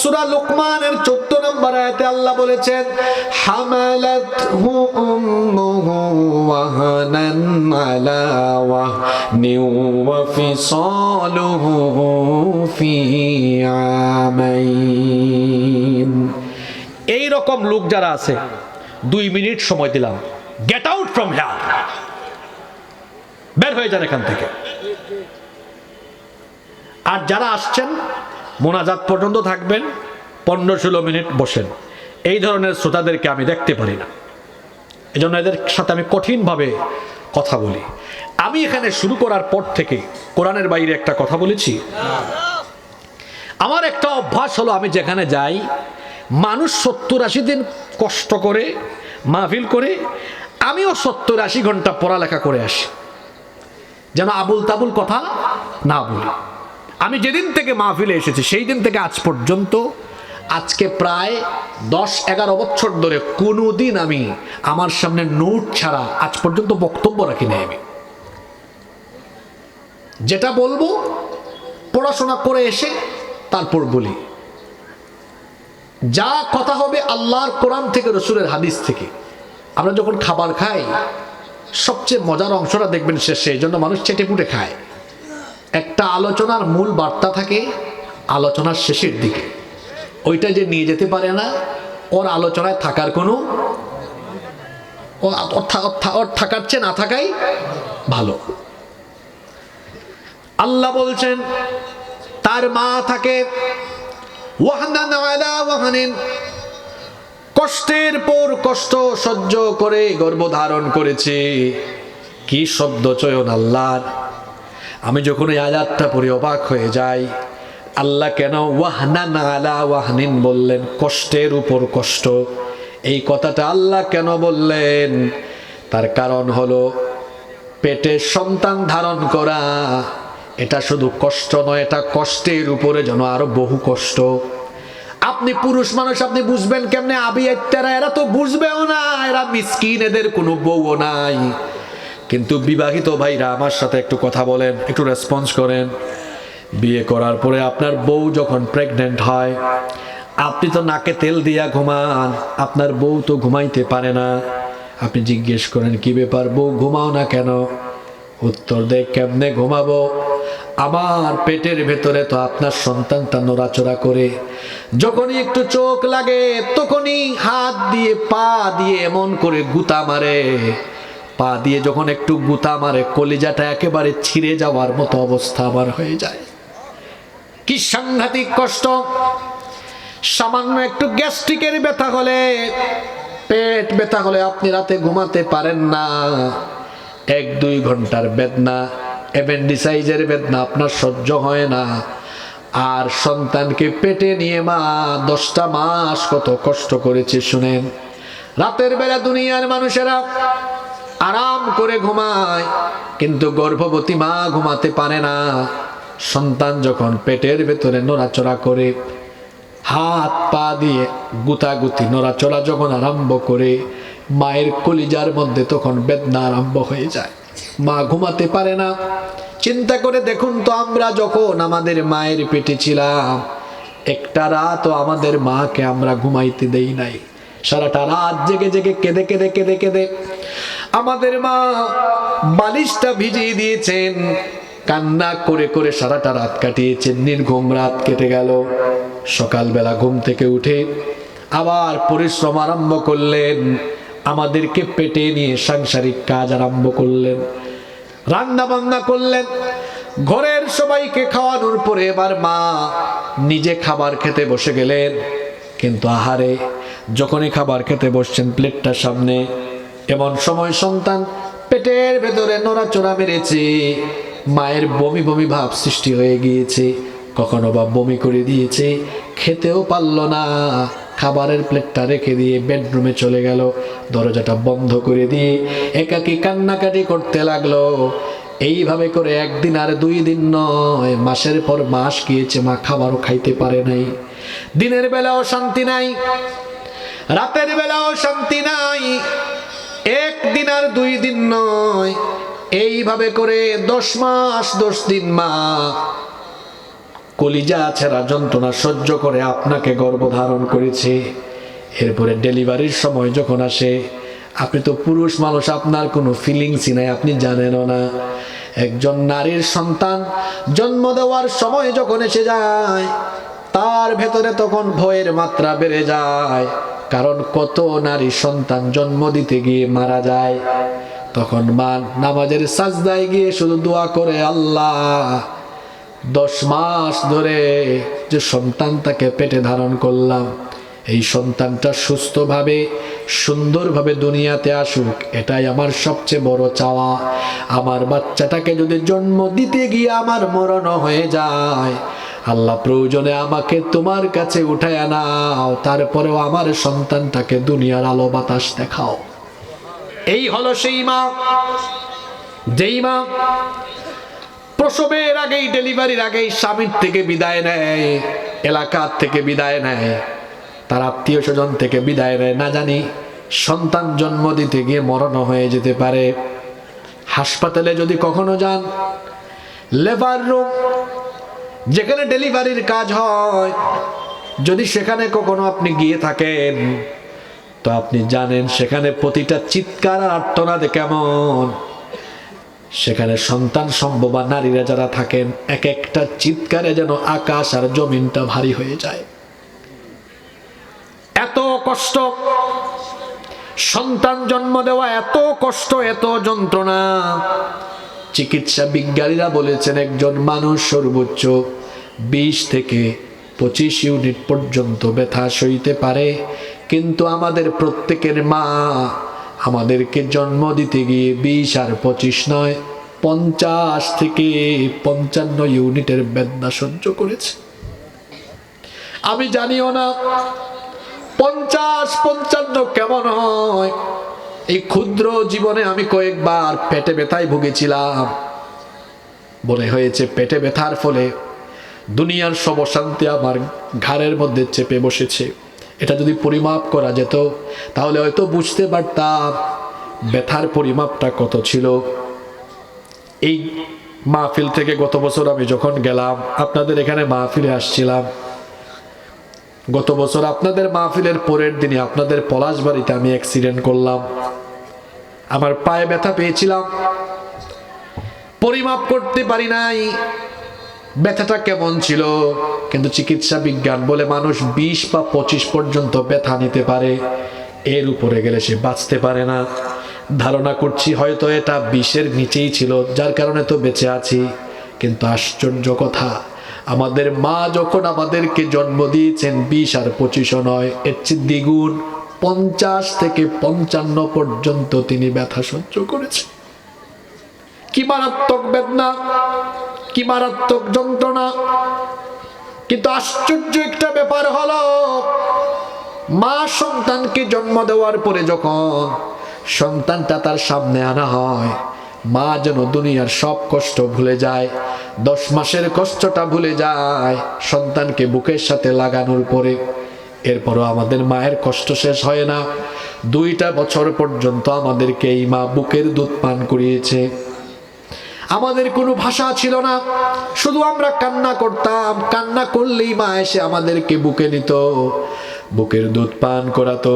সূরা লুকমানের 14 নম্বর আয়াতে আল্লাহ বলেছেন হামালাতহু উম্মুহু ওয়াহানান আলা ওয়াহনিন ওয়া ফিসালুহু ফি আমাইন। এই রকম লোক যারা আছে 2 মিনিট সময় দিলাম, গেট আউট ফ্রম হিয়ার, বের হয়ে যান এখান থেকে। আর যারা আসছেন মোনাজাত পর্যন্ত থাকবেন, 15-16 মিনিট বসেন। এই ধরনের শ্রোতাদেরকে আমি দেখতে পারি না, এজন্য এদের সাথে আমি কঠিনভাবে কথা বলি। আমি এখানে শুরু করার পর থেকে কোরআনের বাইরে একটা কথা বলেছি। আমার একটা অভ্যাস হলো, আমি যেখানে যাই মানুষ 70-80 দিন কষ্ট করে মাহফিল করে, আমিও 70-80 ঘন্টা পড়ালেখা করে আসি, যেন আবুল তাবুল কথা না বলি। আমি যেদিন থেকে মাহফিলে এসেছি সেই দিন থেকে আজ পর্যন্ত, আজকে প্রায় 10-11 বছর ধরে কোনোদিন আমি আমার সামনে নোট ছাড়া আজ পর্যন্ত বক্তব্য রাখি নাই। আমি যেটা বলবো পড়াশোনা করে এসে তারপর বলি। যা কথা হবে আল্লাহর কোরআন থেকে, রসুলের হাদিস থেকে। আমরা যখন খাবার খাই সবচেয়ে মজার অংশটা দেখবেন শেষে, এই জন্য মানুষ চেটেপুটে খায়। একটা আলোচনার মূল বার্তা থাকে আলোচনার শেষের দিকে, ওইটা যে নিয়ে যেতে পারে না ওর আলোচনায় থাকার কোনো, ওর থাকার চেয়ে না থাকাই ভালো। আল্লাহ বলছেন তার মা থাকে ওয়াহনান আলা ওয়াহনিন, কষ্টের পর কষ্ট সহ্য করে গর্ভধারণ করেছে। কি শব্দ চয়ন আল্লাহর! আমি যখন এই আয়াতটা পড়ে অবাক হয়ে যাই, আল্লাহ কেন ওয়াহনান আলা ওয়াহনিন বললেন? কষ্টের উপর কষ্ট। এই কথাটা আল্লাহ কেন বললেন? তার কারণ হলো পেটে সন্তান ধারণ করা এটা শুধু কষ্ট নয়, এটা কষ্টের উপরে যেন আরো বহু কষ্ট। আপনি পুরুষ মানুষ, আপনি বুঝবেন কেমনে? আবিয়াত্তারা এরা তো বুঝবেও না, এরা মিসকিন, এদের কোনো বউও নাই। কিন্তু বিবাহিত ভাইরা আমার সাথে একটু কথা বলেন, একটু রেসপন্স করেন। বিয়ে করার পরে আপনার বউ যখন প্রেগনেন্ট হয়, আপনি তো নাকে তেল দিয়া ঘুমান, আপনার বউ তো ঘুমাইতে পারে না। আপনি জিজ্ঞেস করেন কি ব্যাপার, বউ ঘুমাও না কেন? উত্তর দেয় কেমনে ঘুমাবো, আমার পেটের ভেতরে তো আপনার সন্তানটা নড়াচড়া করে, যখনই একটু চোখ লাগে তখনই হাত দিয়ে পা দিয়ে এমন করে গুতা মারে, পা দিয়ে যখন একটু গুতা মারে কলিজাটা একেবারে ছিঁড়ে যাওয়ার মতো অবস্থা আমার হয়ে যায়। কি সাংঘাতিক কষ্ট! সামান্য একটু গ্যাস্ট্রিকের ব্যথা হলে, পেট ব্যথা হলে আপনি রাতে ঘুমাতে পারেন না। 1-2 ঘন্টার বেদনা, অ্যাপেন্ডিসাইজের বেদনা আপনার সহ্য হয় না। আর সন্তানকে পেটে নিয়ে মা 10টা মাস কত কষ্ট করেছে শুনেন। রাতের বেলা দুনিয়ার মানুষেরা আরাম করে ঘুমায়, কিন্তু গর্ভবতী মা ঘুমাতে পারে না। সন্তান যখন পেটের ভেতরে নড়াচড়া করে, হাত পা দিয়ে গুতাগুতি নড়াচড়া যখন আরম্ভ করে, মায়ের কলিজার মধ্যে তখন বেদনা আরম্ভ হয়ে যায়, মা ঘুমাতে পারে না। চিন্তা করে দেখুন তো, আমরা যখন আমাদের মায়ের পেটে ছিলাম, একটা রাতও আমাদের মাকে আমরা ঘুমাইতে দেই নাই। সারাটা রাত জেগে জেগে কেঁদে কেঁদে কেঁদে কেঁদে আমাদের মা বালিশটা ভিজিয়ে দিয়েছেন, কান্না করে করে সারাটা রাত কাটিয়েছেন, নির্ঘুম রাত কেটে গেল। সকালবেলা ঘুম থেকে উঠে আবার পরিশ্রম আরম্ভ করলেন, আমাদেরকে পেটে নিয়ে সাংসারিক কাজ আরম্ভ করলেন, রান্না বান্না করলেন, ঘরের সবাইকে খাওয়ানোর পরে এবার মা নিজে খাবার খেতে বসে গেলেন। কিন্তু আহারে, যখনই খাবার খেতে বসছেন প্লেটটার সামনে, এমন সময় সন্তান পেটের ভেতরে নড়াচড়া মেরেছে, মায়ের বমি বমি ভাব সৃষ্টি হয়ে গিয়েছে, কখনো বা বমি করে দিয়েছে, খেতেও পারল না। খাবারের প্লেটটা রেখে দিয়ে বেডরুমে চলে গেল, দরজাটা বন্ধ করে দিয়ে একাকী কান্নাকাটি করতে লাগলো। এইভাবে করে 1 দিন আর 2 দিন নয়, মাসের পর মাস গিয়েছে, মা খাবারও খাইতে পারে নাই। দিনের বেলাও শান্তি নাই, রাতের বেলাও শান্তি নাই। 1 দিন আর 2 দিন নয়, এইভাবে করে 10 মাস 10 দিন মা কলিজা ছেঁড়া যন্ত্রণা সহ্য করে আপনাকে গর্ভধারণ করেছে। এরপরে ডেলিভারির সময় যখন আসে, আপনি তো পুরুষ মানুষ, আপনার কোনো ফিলিংসই নাই, আপনি জানেনও না। একজন নারীর সন্তান জন্ম দেওয়ার সময় যখন এসে যায়, তার ভেতরে তখন ভয়ের মাত্রা বেড়ে যায়, কারণ কত নারী সন্তান জন্ম দিতে গিয়ে মারা যায়। তখন মা নামাজের সাজদায় গিয়ে শুধু দোয়া করে, আল্লাহ 10 মাস ধরে যে সন্তানটাকে পেটে ধারণ করলাম, এই সন্তানটা সুস্থভাবে সুন্দরভাবে দুনিয়াতে আসুক, এটাই আমার সবচেয়ে বড় চাওয়া। আমার বাচ্চাটাকে যদি জন্ম দিতে গিয়ে আমার মরণ হয়ে যায়, আল্লাহ প্রয়োজনে আমাকে তোমার কাছে উঠায় নাও, তারপরেও আমার সন্তানটাকে দুনিয়ার আলো বাতাস দেখাও। এই হলো সেই মা, যেই মা প্রসবের আগেই, ডেলিভারির আগেই স্বামীর থেকে বিদায় নেয়, এলাকার থেকে বিদায় নেয়, তার আত্মীয় স্বজন থেকে বিদায় নেয়, না জানি সন্তান জন্ম দিতে গিয়ে মরণ হয়ে যেতে পারে। হাসপাতালে যদি কখনো যান, লেবার রুম যেখানে ডেলিভারির কাজ হয়, যদি সেখানে কখনো আপনি গিয়ে থাকেন, তো আপনি জানেন সেখানে প্রতিটা চিৎকার আর আর্তনাদ কেমন। সেখানে সন্তান সম্ভবা নারীরা যারা থাকেন, এক একটা চিৎকারে যেন আকাশ আর জমিনটা ভারী হয়ে যায়। এত কষ্ট, সন্তান জন্ম দেওয়া এত কষ্ট, এত যন্ত্রণা। চিকিৎসা বিজ্ঞানীরা বলেছেন একজন মানুষ সর্বোচ্চ 20 থেকে 25 ইউনিট পর্যন্ত ব্যথা সইতে পারে, কিন্তু আমাদের প্রত্যেকের মা আমাদেরকে জন্ম দিতে গিয়ে 20 আর 25 নয়, 50 থেকে 55 ইউনিটের বেদনা সহ্য করেছে। আমি জানিও না 50-55 কেমন হয়? এই ক্ষুদ্র জীবনে আমি কয়েকবার পেটে ব্যথায় ভুগেছিলাম। মনে হয়েছে পেটে ব্যথার ফলে দুনিয়ার সব অশান্তি আমার ঘাড়ের মধ্যে চেপে বসেছে। এটা যদি পরিমাপ করা যেত তাহলে হয়তো বুঝতে পারতাম ব্যথার পরিমাপটা কত ছিল। এই মাহফিল থেকে গত বছর আমি যখন গেলাম, আপনাদের এখানে মাহফিলে আসছিলাম, গত বছর আপনাদের মাহফিলের পরের দিনে আপনাদের পলাশবাড়িতে আমি অ্যাক্সিডেন্ট করলাম। আমার পায়ে ব্যথা পেয়েছিলাম, পরিমাপ করতে পারি নাই ব্যথাটা কেমন ছিল, কিন্তু চিকিৎসা বিজ্ঞান বলে মানুষ 20 বা 25 পর্যন্ত ব্যথা নিতে পারে, এর উপরে গেলে সে বাঁচতে পারে না। ধারণা করছি হয়তো এটা 20-এর নিচেই ছিল, যার কারণে তো বেঁচে আছি। কিন্তু আশ্চর্য কথা, আমাদের মা যখন আমাদেরকে জন্ম দিয়েছেন 20 আর 25 নয়, এর চেয়ে দ্বিগুণ 50 থেকে 55 পর্যন্ত তিনি ব্যথা সহ্য করেছেন। কি মারাত্মক বেদনা, কি মারাত্মক যন্ত্রণা। কিন্তু আশ্চর্য একটা ব্যাপার হলো, মা সন্তানকে জন্ম দেওয়ার পরে যখন সন্তানটা তার সামনে আনা হয়, মা যেন দুনিয়ার সব কষ্ট ভুলে যায়, 10 মাসের কষ্টটা ভুলে যায় সন্তানকে বুকের সাথে লাগানোর পরে। এরপরও আমাদের মায়ের কষ্ট শেষ হয় না। 2টা বছর পর্যন্ত আমাদেরকে এই মা বুকের দুধ পান করিয়েছে। আমাদের কোনো ভাষা ছিল না, শুধু আমরা কান্না করতাম। কান্না করলেই মা এসে আমাদেরকে বুকে নিত, বুকের দুধ পান করাতো।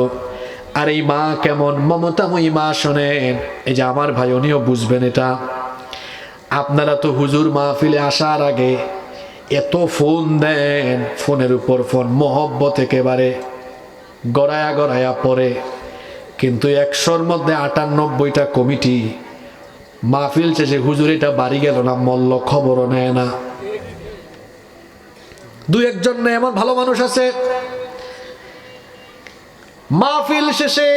আর এই মা কেমন মমতাময়ী মা শোনেন, এই যে আমার ভাই উনিও বুঝবেন এটা। আপনারা তো হুজুর মাহফিলে আসার আগে এত ফোন দেন, ফোনের উপর ফোন, মহব্বত একেবারে গড়ায়া গড়ায়া পড়ে। কিন্তু 100-র মধ্যে 98টা কমিটি মাহফিল শেষে হুজুর এটা বাড়ি গেল না মল্ল খবরও নেয় না। 2-1 এমন ভালো মানুষ আছে, মাহফিল শেষে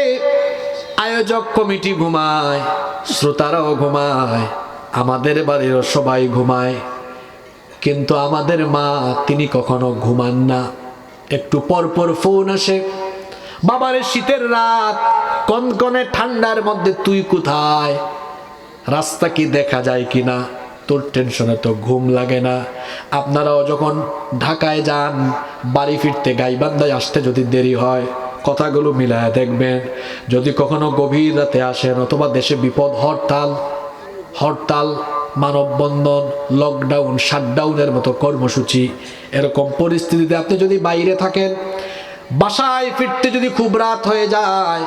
আয়োজক কমিটি ঘুমায়, শ্রোতারাও ঘুমায়, আমাদের বাড়িরও সবাই ঘুমায়, কিন্তু আমাদের মা তিনি কখনো ঘুমান না। একটু পর পর ফোন আসে, বাবারে শীতের রাত, কনকনে ঠান্ডার মধ্যে তুই কোথায়, রাস্তা কি দেখা যায় কিনা, তোর টেনশনে তো ঘুম লাগে না। আপনারাও যখন ঢাকায় যান, বাড়ি ফিরতে গাইবান্ধায় আসতে যদি দেরি হয়, কথাগুলো মিলায় দেখবেন। যদি কখনো গভীর রাতে আসেন অথবা দেশে বিপদ, হরতাল, মানববন্ধন, লকডাউন, শাটডাউনের মতো কর্মসূচি, এরকম পরিস্থিতিতে আপনি যদি বাইরে থাকেন, বাসায় ফিরতে যদি খুব রাত হয়ে যায়,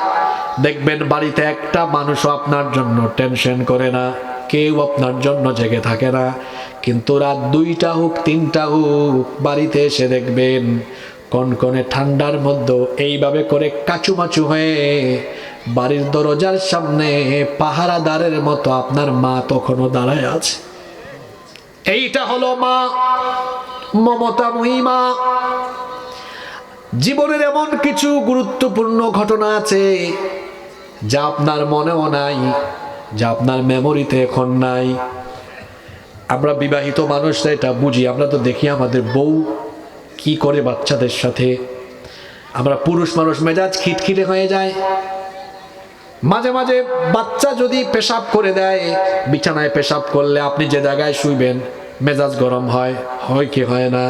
দেখবেন বাড়িতে একটা মানুষও আপনার জন্য টেনশন করে না, কেউ আপনার জন্য জেগে থাকে না। কিন্তু রাত 2টা হোক 3টা হোক, বাড়িতে এসে দেখবেন কনকনে ঠান্ডার মধ্যে এইভাবে করে কাচুমাচু হয়ে বাড়ির দরজার সামনে পাহারাদারের মতো আপনার মা তখনও দাঁড়ায় আছে। এইটা হলো মা, মমতাময়ী মা। জীবনের এমন কিছু গুরুত্বপূর্ণ ঘটনা আছে যা আপনার মনেও নাই, যা আপনার মেমোরিতে এখন নাই। আমরা বিবাহিত মানুষরা এটা বুঝি, আমরা তো দেখি আমাদের বউ কি করে বাচ্চাদের সাথে। আমরা পুরুষ মানুষ মেজাজ খিটখিটে হয়ে যায়। মাঝে মাঝে বাচ্চা যদি পেশাব করে দেয়, বিছানায় পেশাব করলে আপনি যে জায়গায় শুইবেন মেজাজ গরম হয় কি হয় না?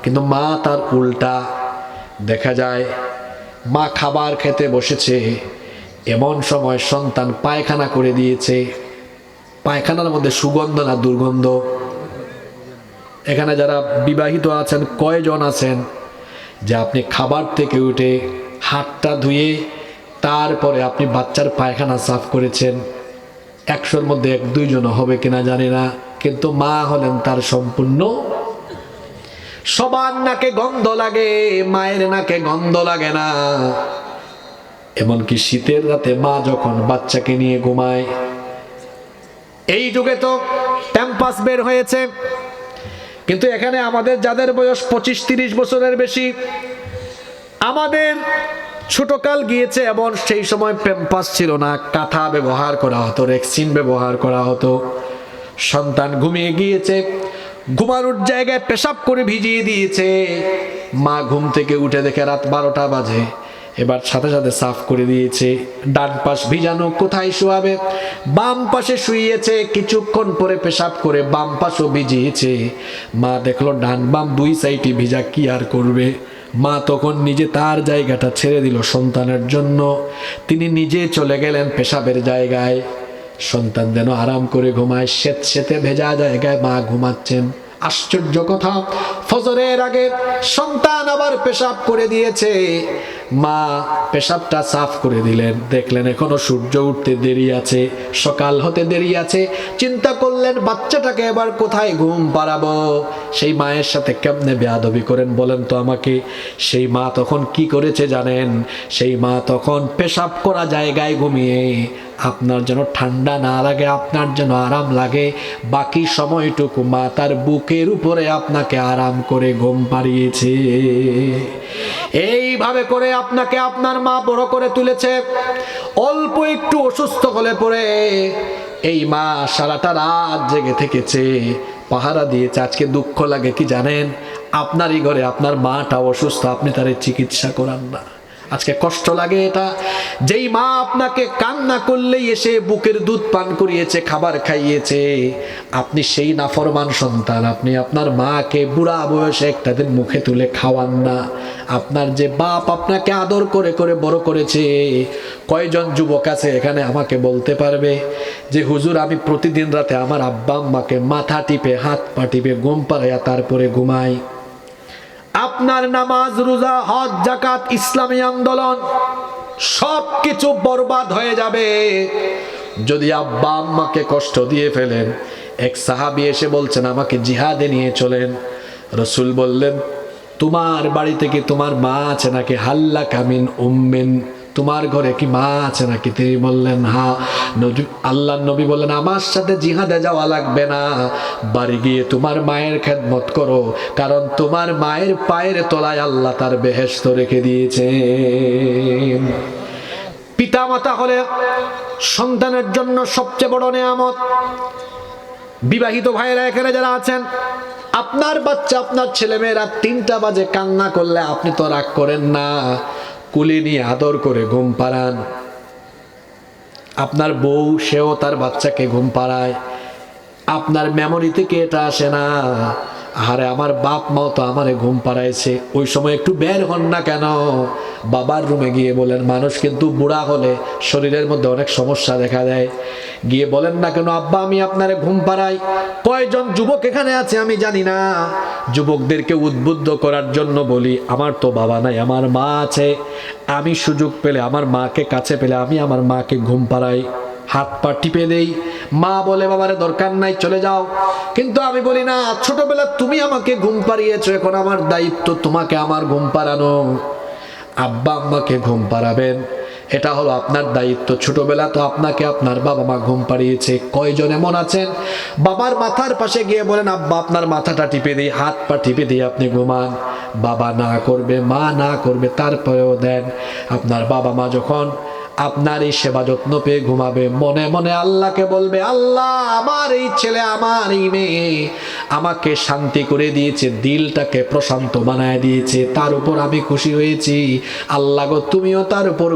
কিন্তু মা তার উল্টা। দেখা যায় মা খাবার খেতে বসেছে, এমন সময় সন্তান পায়খানা করে দিয়েছে। পায়খানার মধ্যে সুগন্ধ না দুর্গন্ধ? এখানে যারা বিবাহিত আছেন কয়জন আছেন যে আপনি খাবার থেকে উঠে হাতটা ধুয়ে তারপরে আপনি বাচ্চার পায়খানা সাফ করেছেন? 100-র মধ্যে 1-2 জন হবে কিনা জানি না, কিন্তু মা হলেন তার সম্পূর্ণ। সবার নাকে গন্ধ লাগে, মায়ের নাকে গন্ধ লাগে না। এমনকি শীতের রাতে মা যখন বাচ্চাকে নিয়ে ঘুমায়, এই যুগে তো প্যাম্পাস বের হয়েছে, কিন্তু এখানে আমাদের যাদের বয়স 25-30 বছরের বেশি, আমাদের ছোটকাল গিয়েছে এবং সেই সময় প্যাম্পাস ছিল না, কাঁথা ব্যবহার করা হতো, রেক্সিন ব্যবহার করা হতো। সন্তান ঘুমিয়ে গিয়েছে, ঘুমানোর জায়গায় পেশাব করে ভিজিয়ে দিয়েছে। মা ঘুম থেকে উঠে দেখে রাত 12টা বাজে, এবার সাথে সাথে সাফ করে দিয়েছে। ডান পাশ ভিজানো, কোথায় শোয়াবে? বাম পাশে শুইয়েছে। কিছুক্ষণ পরে পেশাব করে বাম পাশও ভিজিয়েছে। মা দেখলো ডান বাম দুই সাইডই ভিজা, কি আর করবে। মা তখন নিজে তার জায়গাটা ছেড়ে দিল সন্তানের জন্য। তিনি নিজে চলে গেলেন পেশাবের জায়গায়। সন্তান যেন আরাম করে ঘুমায়, স্যাঁতস্যাঁতে ভেজা জায়গায় মা ঘুমাচ্ছেন। আশ্চর্য কথা, ফজরের আগে সন্তান আবার পেশাব করে দিয়েছে। মা পেশাবটা সাফ করে দিলেন, দেখলেন এখনো সূর্য উঠতে দেরি আছে, সকাল হতে দেরি আছে। চিন্তা করলেন বাচ্চাটাকে এবার কোথায় ঘুম পাড়াবো, সেই মায়ের সাথে কেমনে বেয়াদবি করেন বলেন তো আমাকে। সেই মা তখন কি করেছে জানেন? সেই মা তখন পেশাব করা জায়গায় ঘুমিয়ে, আপনার যেন ঠান্ডা না লাগে, আপনার যেন আরাম লাগে, বাকি সময়টুকু মা তার বুকের উপরে আপনাকে আরাম করে ঘুম পাড়িয়েছে। এইভাবে করে আপনাকে আপনার মা বড় করে তুলেছে। অল্প একটু অসুস্থ হলে পরে এই মা সারাটা রাত জেগে থেকেছে, পাহারা দিয়েছে। আজকে দুঃখ লাগে কি জানেন? আপনারই ঘরে আপনার মাটা অসুস্থ, আপনি তার চিকিৎসা করান না। আজকে কষ্ট লাগে এটা। যেই মা আপনাকে কান্না করলেই এসে বুকের দুধ পান করিয়েছে, খাবার খাইয়েছে, আপনি সেই নাফরমান সন্তান, আপনি আপনার মাকে বুড়া বয়সে একটা দিন মুখে তুলে খাওয়ান না। আপনার যে বাপ আপনাকে আদর করে করে বড় করেছে, কয়জন যুবক আছে এখানে আমাকে বলতে পারবে যে হুজুর আমি প্রতিদিন রাতে আমার আব্বা আম্মাকে মাথা টিপে হাত পা টিপে ঘুম পাড়াইয়া তারপরে ঘুমাই। আপনার নামাজ, রোজা, হজ, যাকাত, ইসলামী আন্দোলন সবকিছু বরবাদ হয়ে যাবে যদি আব্বা আম্মাকে কষ্ট দিয়ে ফেলেন। এক সাহাবী এসে বলছেন আমাকে জিহাদে নিয়ে চলেন। রাসূল বললেন তোমার বাড়ি থেকে তোমার মা আছে নাকি? হাল্লা কামিন উম্মিন, তোমার ঘরে কি মা আছে নাকি? তিনি বললেন হ্যাঁ। আল্লাহর নবী বললেন আমার সাথে জিহাদে যাওয়া লাগবে না, বাড়ি গিয়ে তোমার মায়ের খেদমত করো, কারণ তোমার মায়ের পায়ের তলায় আল্লাহ তার বেহেশত রেখে দিয়েছে। পিতা মাতা হলে সন্তানের জন্য সবচেয়ে বড় নেয়ামত। বিবাহিত ভাইয়েরা এখানে যারা আছেন, আপনার বাচ্চা, আপনার ছেলেমেয়েরা 3টা বাজে কান্না করলে আপনি তো রাগ করেন না, কুলি নিয়ে আদর করে ঘুম পাড়ান। আপনার বউ, সেও তার বাচ্চাকে ঘুম পাড়ায়। আপনার মেমোরি থেকে এটা আসে না আরে আমার বাপ মাও তো আমারে ঘুম পাড়াইছে। ওই সময় একটু বের হন না কেন? বাবার রুমে গিয়ে বলেন, মানুষ কিন্তু বুড়া হলে শরীরের মধ্যে অনেক সমস্যা দেখা দেয়, গিয়ে বলেন না কেন আব্বা আমি আপনারে ঘুম পাড়াই। কয়জন যুবক এখানে আছে আমি জানি না, যুবকদেরকে উদ্বুদ্ধ করার জন্য বলি আমার তো বাবা নাই, আমার মা আছে, আমি সুযোগ পেলে আমার মাকে কাছে পেলে আমি আমার মাকে ঘুম পাড়াই, হাত পা টিপে দেই। মা বলে বাবারে দরকার নাই চলে যাও, কিন্তু আমি বলি না ছোটবেলা তুমি আমাকে ঘুম পাড়িয়েছো, এখন আমার দায়িত্ব তোমাকে আমার ঘুম পাড়ানো। আব্বা আম্মাকে ঘুম পাড়াবেন, এটা হলো আপনার দায়িত্ব। ছোটবেলা তো আপনাকে আপনার বাবা মা ঘুম পাড়িয়েছে। কয়জন এমন আছেন বাবার মাথার পাশে গিয়ে বলেন আব্বা আপনার মাথাটা টিপে দিই, হাত পা টিপে দিয়ে আপনি ঘুমান। বাবা না করবে, মা না করবে, তারপরেও দেন। আপনার বাবা মা যখন আপনার এই সেবা যত্ন পেয়ে ঘুমাবে, মনে মনে আল্লাহকে বলবে আল্লাহ আমার এই ছেলে, আমার এই মেয়ে আমাকে শান্তি করে দিয়েছে, দিলটাকে প্রশান্ত বানায় দিয়েছে, তার উপর আমি খুশি হয়েছি। আল্লাহ গো তুমিও তার উপর